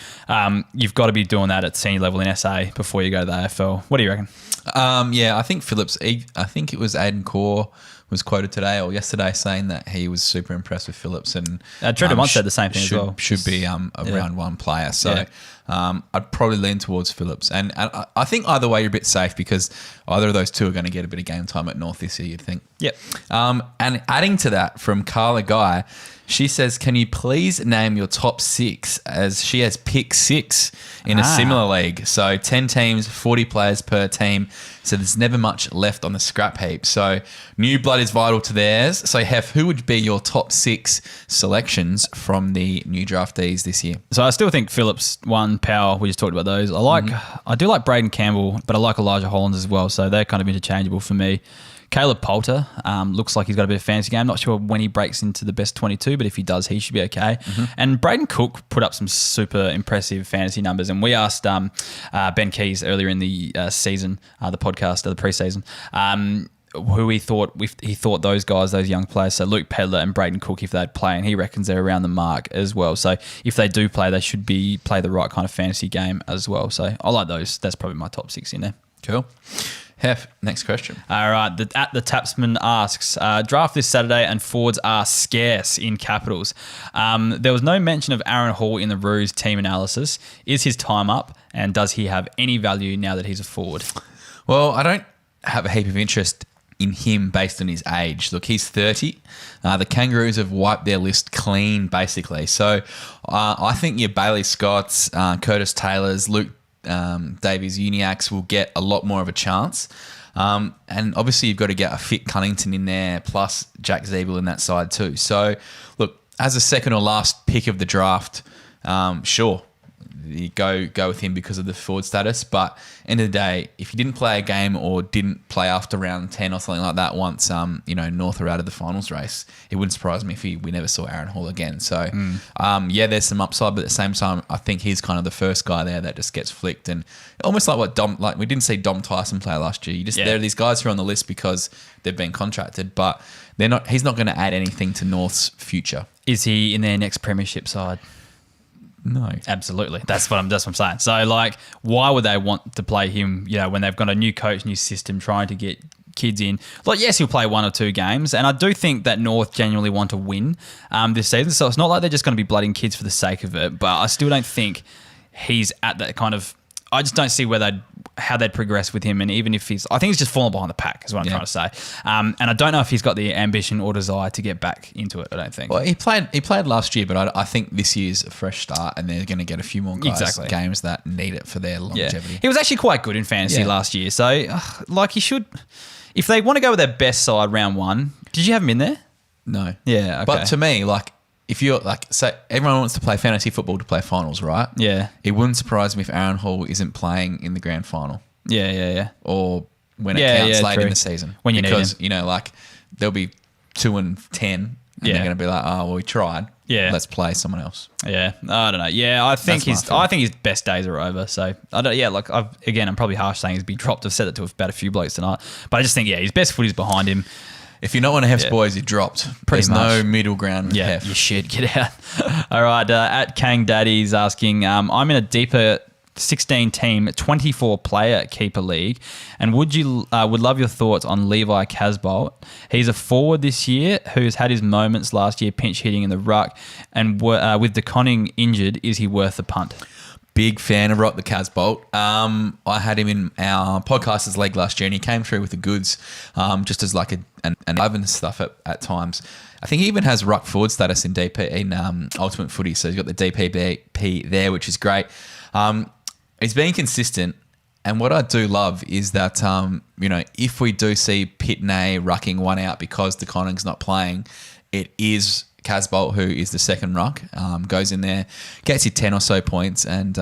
you've got to be doing that at senior level in SA before you go to the AFL. What do you reckon? I think Phillips, I think it was Aidan Core was quoted today or yesterday saying that he was super impressed with Phillips, and Trevor once said the same thing should, as well. Should be a round one player. So I'd probably lean towards Phillips, and I think either way you're a bit safe because either of those two are going to get a bit of game time at North this year, you'd think. Yep. And adding to that from Carla Guy, she says, can you please name your top 6, as she has pick 6 in a similar league. So 10 teams, 40 players per team. So there's never much left on the scrap heap. So new blood is vital to theirs. So Hef, who would be your top 6 selections from the new draftees this year? So I still think Phillips, Power, we just talked about those. I do like Braden Campbell, but I like Elijah Hollands as well. So they're kind of interchangeable for me. Caleb Poulter looks like he's got a bit of fantasy game. Not sure when he breaks into the best 22, but if he does, he should be okay. And Braden Cook put up some super impressive fantasy numbers. And we asked Ben Keys earlier in the season, the podcast, the preseason, who he thought those guys, those young players, so Luke Pedler and Braden Cook, if they'd play, and he reckons they're around the mark as well. So if they do play, they should play the right kind of fantasy game as well. So I like those. That's probably my top 6 in there. Cool. Hef, next question. All right. At the Tapsman asks, draft this Saturday and forwards are scarce in capitals. There was no mention of Aaron Hall in the Roos team analysis. Is his time up, and does he have any value now that he's a forward? Well, I don't have a heap of interest in him based on his age. Look, he's 30. The Kangaroos have wiped their list clean, basically. So I think your Bailey Scotts, Curtis Taylors, Luke Davies Uniacs will get a lot more of a chance. And obviously you've got to get a fit Cunnington in there, plus Jack Zeeble in that side too. So look, as a second or last pick of the draft, sure, you go with him because of the forward status. But end of the day, if he didn't play a game or didn't play after round 10 or something like that once, North are out of the finals race, it wouldn't surprise me if we never saw Aaron Hall again. So, there's some upside, but at the same time, I think he's kind of the first guy there that just gets flicked. And almost like we didn't see Dom Tyson play last year. There are these guys who are on the list because they've been contracted, but they're not. He's not going to add anything to North's future. Is he in their next premiership side? No, absolutely. That's what I'm saying. So, why would they want to play him? When they've got a new coach, new system, trying to get kids in. Yes, he'll play 1 or 2 games, and I do think that North genuinely want to win this season. So it's not like they're just going to be blooding kids for the sake of it. But I still don't think he's at that kind of. I just don't see how they'd progress with him, and even if I think he's just fallen behind the pack, is what I'm trying to say. And I don't know if he's got the ambition or desire to get back into it. I don't think. Well, he played last year, but I think this year's a fresh start, and they're going to get a few more games that need it for their longevity. Yeah. He was actually quite good in fantasy last year, so he should. If they want to go with their best side round 1, did you have him in there? No. Yeah. Okay. But to me, if you're say everyone wants to play fantasy football to play finals, right? Yeah. It wouldn't surprise me if Aaron Hall isn't playing in the grand final. Yeah. Or when it counts late in the season. When you because, need him. There'll be 2 and 10 and they're going to be like, oh, well, we tried. Yeah. Let's play someone else. Yeah. I don't know. Yeah, I think his best days are over. So I don't. Yeah, I'm probably harsh saying he's been dropped. I've said it to about a few blokes tonight, but I just think his best foot is behind him. If you're not one of Hef's boys, you're dropped. There's no middle ground with Hef. You should get out. All right. At Kang Daddy's asking, I'm in a deeper 16-team, 24-player keeper league, and would love your thoughts on Levi Casbolt. He's a forward this year who's had his moments last year, pinch hitting in the ruck, and with DeConning injured, is he worth the punt? Big fan of Rock the Casbolt. I had him in our podcasters league last year, and he came through with the goods, just as an oven stuff at times. I think he even has ruck forward status in DP in Ultimate Footy, so he's got the DPP there, which is great. He's been consistent, and what I do love is that if we do see Pitney rucking one out because DeConning's not playing, it is Casbolt who is the second ruck, goes in there, gets you 10 or so points, and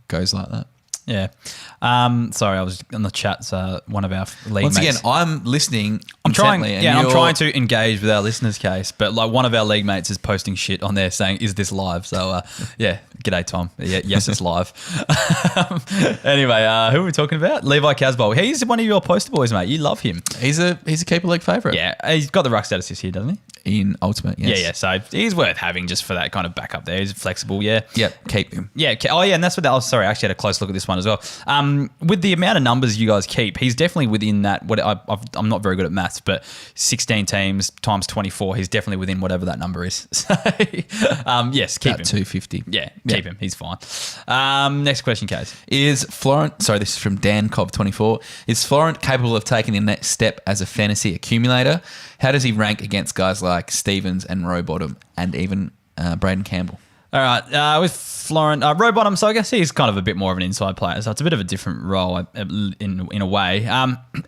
goes like that. Yeah. Sorry, I was on the chat. One of our league Once mates. again, I'm listening. I'm trying. intently, and Yeah, I'm you're- trying to engage with our listeners' case, but like one of our league mates is posting shit on there saying, "Is this live?" So yeah, g'day Tom. Yeah, yes, it's live. Anyway, who are we talking about? Levi Casbolt. He's one of your poster boys, mate. You love him. He's a Keeper League favourite. Yeah, he's got the ruck status this year, doesn't he? In Ultimate, yes. Yeah. So he's worth having just for that kind of backup there. He's flexible. Yeah. Yep, keep him. Yeah. Oh, yeah. And that's what I was sorry. I actually had a close look at this one as well. With the amount of numbers you guys keep, he's definitely within that. I'm not very good at maths, but 16 teams times 24, he's definitely within whatever that number is. So, yes, keep About him. 250. Yeah, keep him. He's fine. Next question, Case. Is Florent, sorry, this is from Dan Cobb24. Is Florent capable of taking the next step as a fantasy accumulator? How does he rank against guys like Stevens and Rowbottom and even Braden Campbell? All right, with Florent, Rowbottom, so I guess he's kind of a bit more of an inside player, so it's a bit of a different role in a way.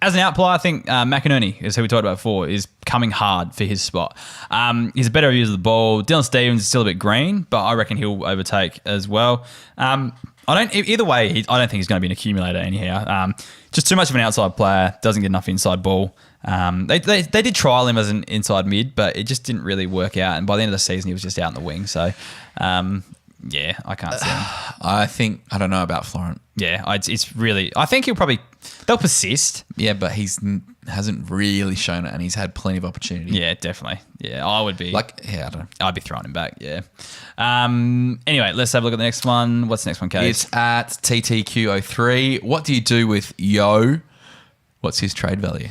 As an out player, I think McInerney, is who we talked about before, is coming hard for his spot. He's a better user of the ball. Dylan Stevens is still a bit green, but I reckon he'll overtake as well. Either way, I don't think he's going to be an accumulator anyhow. Just too much of an outside player, doesn't get enough inside ball. They did trial him as an inside mid, but it just didn't really work out. And by the end of the season, he was just out in the wing. So, yeah, I can't see him. I don't know about Florent. Yeah, it's really. I think they'll persist. Yeah, but hasn't really shown it, and he's had plenty of opportunity. Yeah, definitely. Yeah, I would be I don't know. I'd be throwing him back. Yeah. Anyway, let's have a look at the next one. What's the next one, Kate? It's at TTQ03. What do you do with Yo? What's his trade value?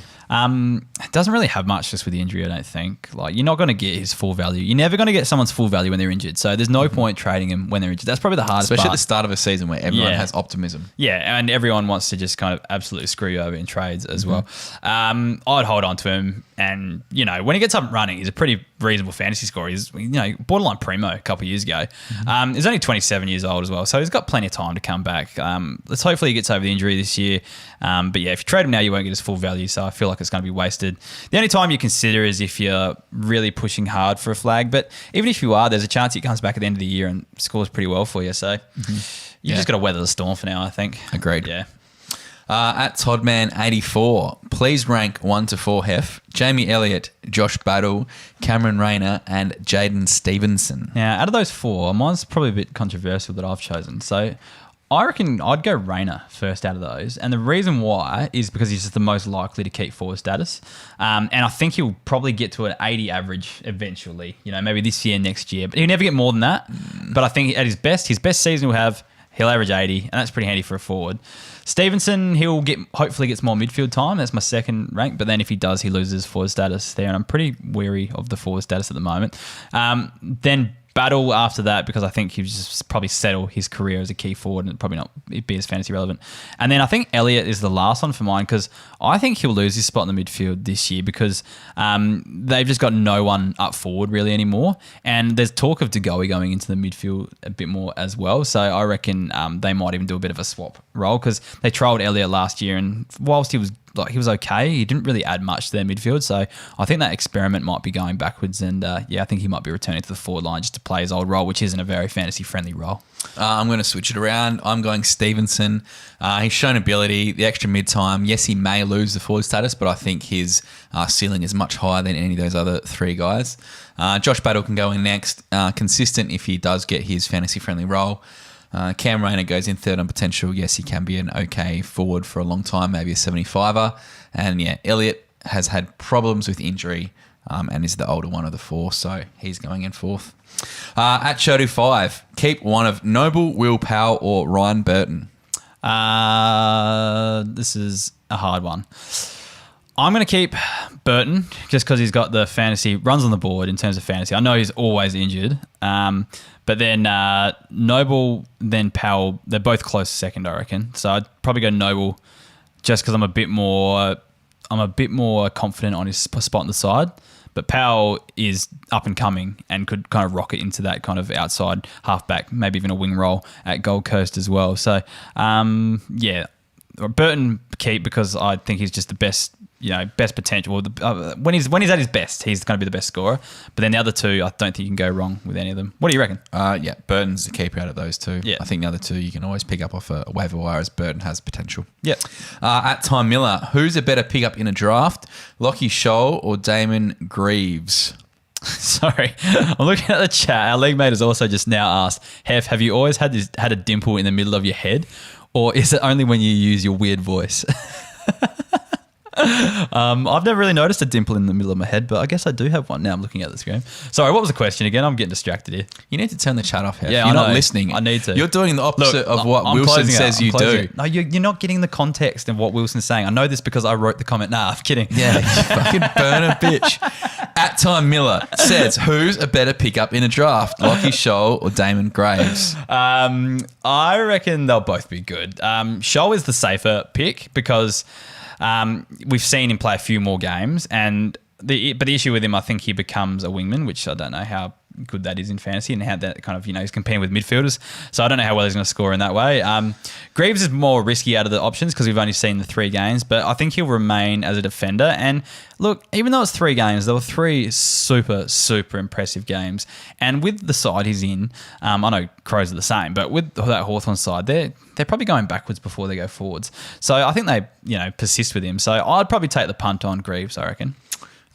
Doesn't really have much just with the injury, I don't think. Like, you're not going to get his full value. You're never going to get someone's full value when they're injured. So there's no point trading him when they're injured. That's probably the hardest Especially part. at the start of a season where everyone Yeah. has optimism. Yeah, and everyone wants to just kind of absolutely screw you over in trades as well. I'd hold on to him, and when he gets up and running, he's a pretty reasonable fantasy scorer. He's borderline primo a couple of years ago. He's only 27 years old as well, so he's got plenty of time to come back. Let's hopefully he gets over the injury this year. But yeah, if you trade him now, you won't get his full value, so I feel like it's going to be wasted. The only time you consider is if you're really pushing hard for a flag, but even if you are, there's a chance he comes back at the end of the year and scores pretty well for you. So you just got to weather the storm for now, I think. Agreed. Yeah. At Toddman84, please rank 1 to 4 Hef, Jamie Elliott, Josh Battle, Cameron Rayner, and Jaden Stevenson. Now, out of those four, mine's probably a bit controversial that I've chosen. So I reckon I'd go Rayner first out of those. And the reason why is because he's just the most likely to keep forward status. And I think he'll probably get to an 80 average eventually, maybe this year, next year. But he'll never get more than that. But I think at his best season he'll average 80, and that's pretty handy for a forward. Stevenson, hopefully gets more midfield time. That's my second rank. But then if he does, he loses forward status there. And I'm pretty weary of the forward status at the moment. Then Battle after that, because I think he'll just probably settle his career as a key forward and probably not be as fantasy relevant. And then I think Elliott is the last one for mine, because I think he'll lose his spot in the midfield this year because they've just got no one up forward really anymore. And there's talk of DeGoey going into the midfield a bit more as well. So I reckon they might even do a bit of a swap role, because they trialled Elliott last year, and whilst he was okay, he didn't really add much to their midfield. So I think that experiment might be going backwards, and I think he might be returning to the forward line just to play his old role, which isn't a very fantasy friendly role. I'm going to switch it around. I'm going Stevenson. He's shown ability, the extra mid-time. Yes, he may lose the forward status, but I think his ceiling is much higher than any of those other three guys. Josh Battle can go in next. Consistent if he does get his fantasy-friendly role. Cam Rayner goes in third on potential. Yes, he can be an okay forward for a long time, maybe a 75er. And yeah, Elliott has had problems with injury and is the older one of the four, so he's going in fourth. At Shodu 5, keep one of Noble, Will Powell, or Ryan Burton. This is a hard one. I'm going to keep Burton just because he's got the fantasy, runs on the board in terms of fantasy. I know he's always injured. But then Noble, then Powell, they're both close second, I reckon. So I'd probably go Noble just because I'm a bit more confident on his spot on the side. But Powell is up and coming and could kind of rocket into that kind of outside halfback, maybe even a wing role at Gold Coast as well. So Burton keep because I think he's just the best best potential. When he's at his best, he's going to be the best scorer. But then the other two, I don't think you can go wrong with any of them. What do you reckon? Yeah, Burton's the keeper out of those two. Yeah. I think the other two you can always pick up off a waiver wire as Burton has potential. Yep. At Time Miller, who's a better pickup in a draft, Lockie Scholl or Damon Greaves? Sorry, I'm looking at the chat. Our league mate has also just now asked, Hef, have you always had a dimple in the middle of your head, or is it only when you use your weird voice? I've never really noticed a dimple in the middle of my head, but I guess I do have one now. I'm looking at the screen. Sorry, what was the question again? I'm getting distracted here. You need to turn the chat off, Hef. Yeah, you're I not know. listening. I need to. You're doing the opposite of what I'm Wilson closing says I'm you closing do. it. No, you're not getting the context of what Wilson's saying. I know this because I wrote the comment. Nah, I'm kidding. Yeah, you fucking burn a bitch. At Time Miller says, who's a better pickup in a draft, Lockie Scholl or Damon Graves? I reckon they'll both be good. Scholl is the safer pick because we've seen him play a few more games, but the issue with him, I think he becomes a wingman, which I don't know how good that is in fantasy and how that kind of, he's competing with midfielders. So I don't know how well he's going to score in that way. Greaves is more risky out of the options because we've only seen the 3 games, but I think he'll remain as a defender. And look, even though it's 3 games, there were 3 super, super impressive games. And with the side he's in, I know Crows are the same, but with that Hawthorn side, they're probably going backwards before they go forwards. So I think they, persist with him. So I'd probably take the punt on Greaves, I reckon.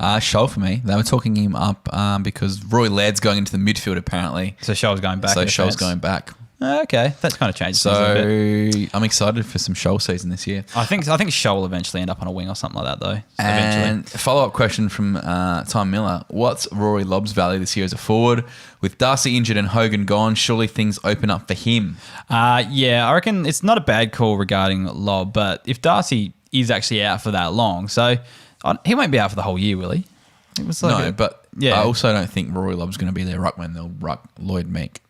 Scholl for me. They were talking him up because Roy Laird's going into the midfield apparently. So Scholl's going back. So Scholl's going back. Okay, that's kind of changed. So things a bit. I'm excited for some Scholl season this year. I think Scholl will eventually end up on a wing or something like that though. And a follow-up question from Time Miller. What's Rory Lobb's value this year as a forward? With Darcy injured and Hogan gone, surely things open up for him. Yeah, I reckon it's not a bad call regarding Lobb, but if Darcy is actually out for that long, so he won't be out for the whole year, will he? It was like I also don't think Rory Lobb's going to be their ruckman. They'll ruck Lloyd Meek.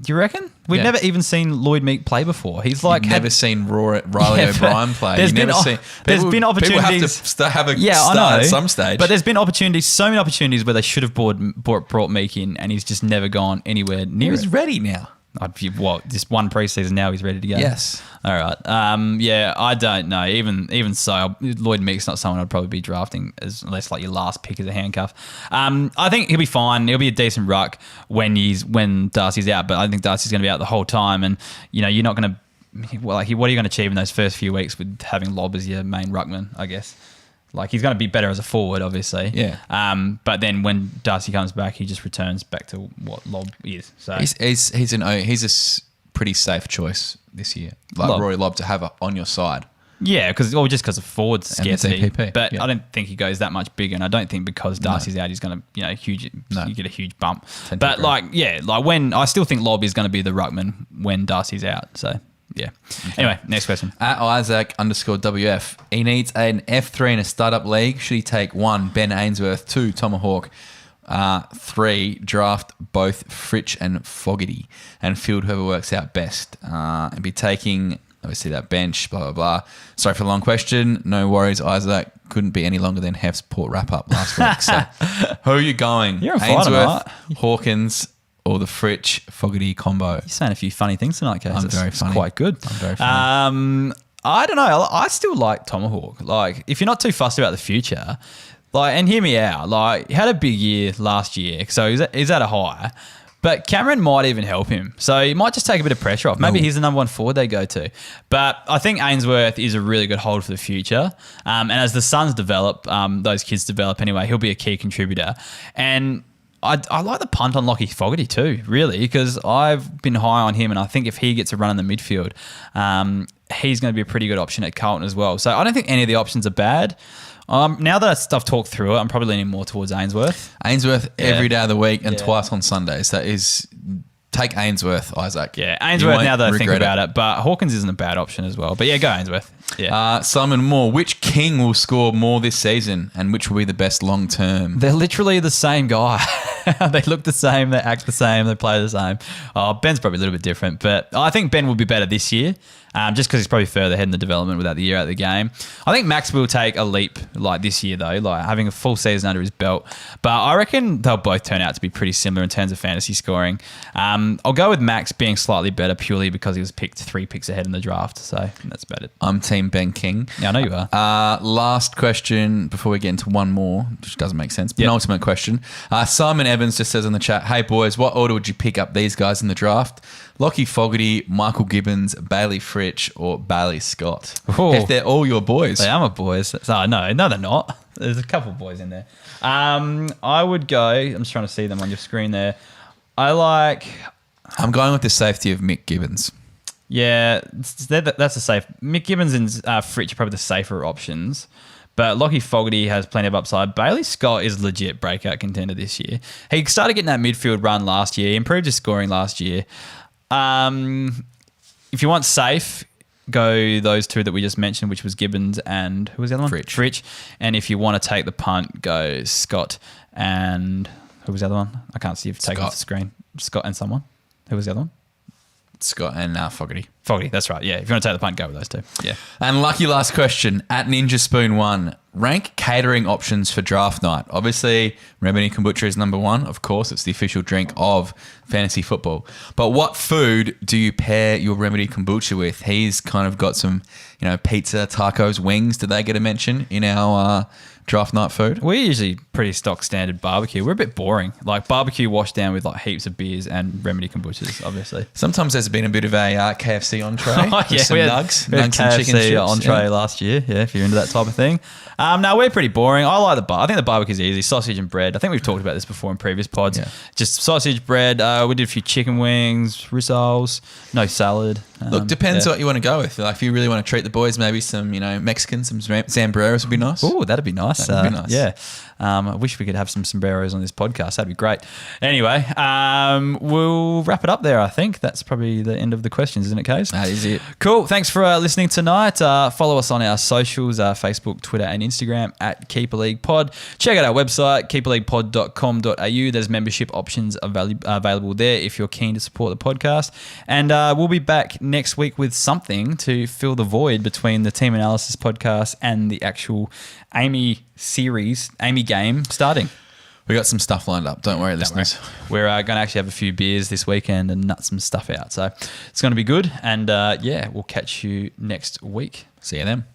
Do you reckon? We've never even seen Lloyd Meek play before. He's like never seen Riley O'Brien play. There's been opportunities. People have to have a start at some stage. But there's been opportunities, so many opportunities where they should have brought Meek in, and he's just never gone anywhere near it. He's ready now. Just one preseason now he's ready to go. Yes. All right. Yeah, I don't know. Even so, Lloyd Meek's not someone I'd probably be drafting unless like your last pick is a handcuff. I think he'll be fine. He'll be a decent ruck when Darcy's out, but I think Darcy's going to be out the whole time, and you're not going to. Well, like, what are you going to achieve in those first few weeks with having Lobb as your main ruckman? I guess. Like, he's going to be better as a forward, obviously. Yeah. But then when Darcy comes back, he just returns back to what Lobb is. So he's a pretty safe choice this year, like Lobb. Rory Lobb to have on your side. Yeah, just because of forward scarcity. But yeah. I don't think he goes that much bigger, and I don't think because Darcy's out, he's going to you get a huge bump. But when I still think Lobb is going to be the ruckman when Darcy's out. So. Yeah. Okay. Anyway, next question. At Isaac_WF, he needs an F3 in a startup league. Should he take 1, Ben Ainsworth, 2, Tomahawk, 3, draft both Fritsch and Fogarty, and field whoever works out best? And be taking, obviously, that bench, blah, blah, blah. Sorry for the long question. No worries, Isaac. Couldn't be any longer than Hef's Port wrap-up last week. So, who are you going? You're a Ainsworth, Hawkins, or the Fritsch Fogarty combo? You're saying a few funny things tonight, Case. I'm very funny. It's quite good. I'm very funny. I don't know. I still like Tomahawk. Like, if you're not too fussed about the future, and hear me out. Like, he had a big year last year, so he's at a high. But Cameron might even help him. So he might just take a bit of pressure off. Maybe he's the number 1 forward they go to. But I think Ainsworth is a really good hold for the future. And as the Suns develop, those kids develop anyway, he'll be a key contributor. And I like the punt on Lockie Fogarty too, really, because I've been high on him, and I think if he gets a run in the midfield, he's going to be a pretty good option at Carlton as well. So I don't think any of the options are bad. Now that I've talked through it, I'm probably leaning more towards Ainsworth. Every day of the week and twice on Sundays. That is... Take Ainsworth, Isaac. Yeah, Ainsworth now that I think about it. But Hawkins isn't a bad option as well. But yeah, go Ainsworth. Yeah. Simon Moore, which king will score more this season and which will be the best long term? They're literally the same guy. They look the same, they act the same, they play the same. Ben's probably a little bit different, but I think Ben will be better this year. Just because he's probably further ahead in the development without the year out of the game. I think Max will take a leap this year though, having a full season under his belt. But I reckon they'll both turn out to be pretty similar in terms of fantasy scoring. I'll go with Max being slightly better purely because he was picked 3 picks ahead in the draft. So that's about it. I'm Team Ben King. Yeah, I know you are. Last question before we get into one more, which doesn't make sense. Penultimate question. Simon Evans just says in the chat, hey boys, what order would you pick up these guys in the draft? Lockie Fogarty, Michael Gibbons, Bailey Fritsch, or Bailey Scott? Oh. If they're all your boys. They are my boys. No, they're not. There's a couple of boys in there. I would go, I'm just trying to see them on your screen there. I'm going with the safety of Mick Gibbons. Yeah, that's a safe. Mick Gibbons and Fritsch are probably the safer options. But Lockie Fogarty has plenty of upside. Bailey Scott is legit breakout contender this year. He started getting that midfield run last year. He improved his scoring last year. If you want safe, go those two that we just mentioned, which was Gibbons and who was the other one? Fritsch. And if you want to take the punt, go Scott and who was the other one? I can't see if you've taken off the screen. Scott and someone. Who was the other one? Scott and Fogarty. Fogarty, that's right. Yeah, if you want to take the punt, go with those two. Yeah. And lucky last question at Ninja Spoon 1. Rank catering options for draft night. Obviously, Remedy Kombucha is number 1. Of course, it's the official drink of fantasy football. But what food do you pair your Remedy Kombucha with? He's kind of got some, pizza, tacos, wings. Did they get a mention in our draft night food? We're usually pretty stock standard barbecue. We're a bit boring. Like barbecue washed down with like heaps of beers and Remedy Kombuchas, obviously. Sometimes there's been a bit of a KFC entree. Some nugs and chicken chips. Entree last year. Yeah, if you're into that type of thing. No, we're pretty boring. I like I think the barbecue's easy. Sausage and bread. I think we've talked about this before in previous pods. Yeah. Just sausage, bread. We did a few chicken wings, rissoles, no salad. Look, depends what you want to go with. Like if you really want to treat the boys, maybe some, Mexican, some sombreros would be nice. Oh, that'd be nice. That'd be nice. Yeah. I wish we could have some sombreros on this podcast. That'd be great. Anyway, we'll wrap it up there, I think. That's probably the end of the questions, isn't it, Case? That is it. Cool. Thanks for listening tonight. Follow us on our socials, Facebook, Twitter and Instagram at Keeper League Pod. Check out our website, keeperleaguepod.com.au. There's membership options available there if you're keen to support the podcast. And we'll be back next week with something to fill the void between the Team Analysis podcast and the actual Amy game starting. We got some stuff lined up. Don't worry, listeners. We're going to actually have a few beers this weekend and nut some stuff out. So it's going to be good. And we'll catch you next week. See you then.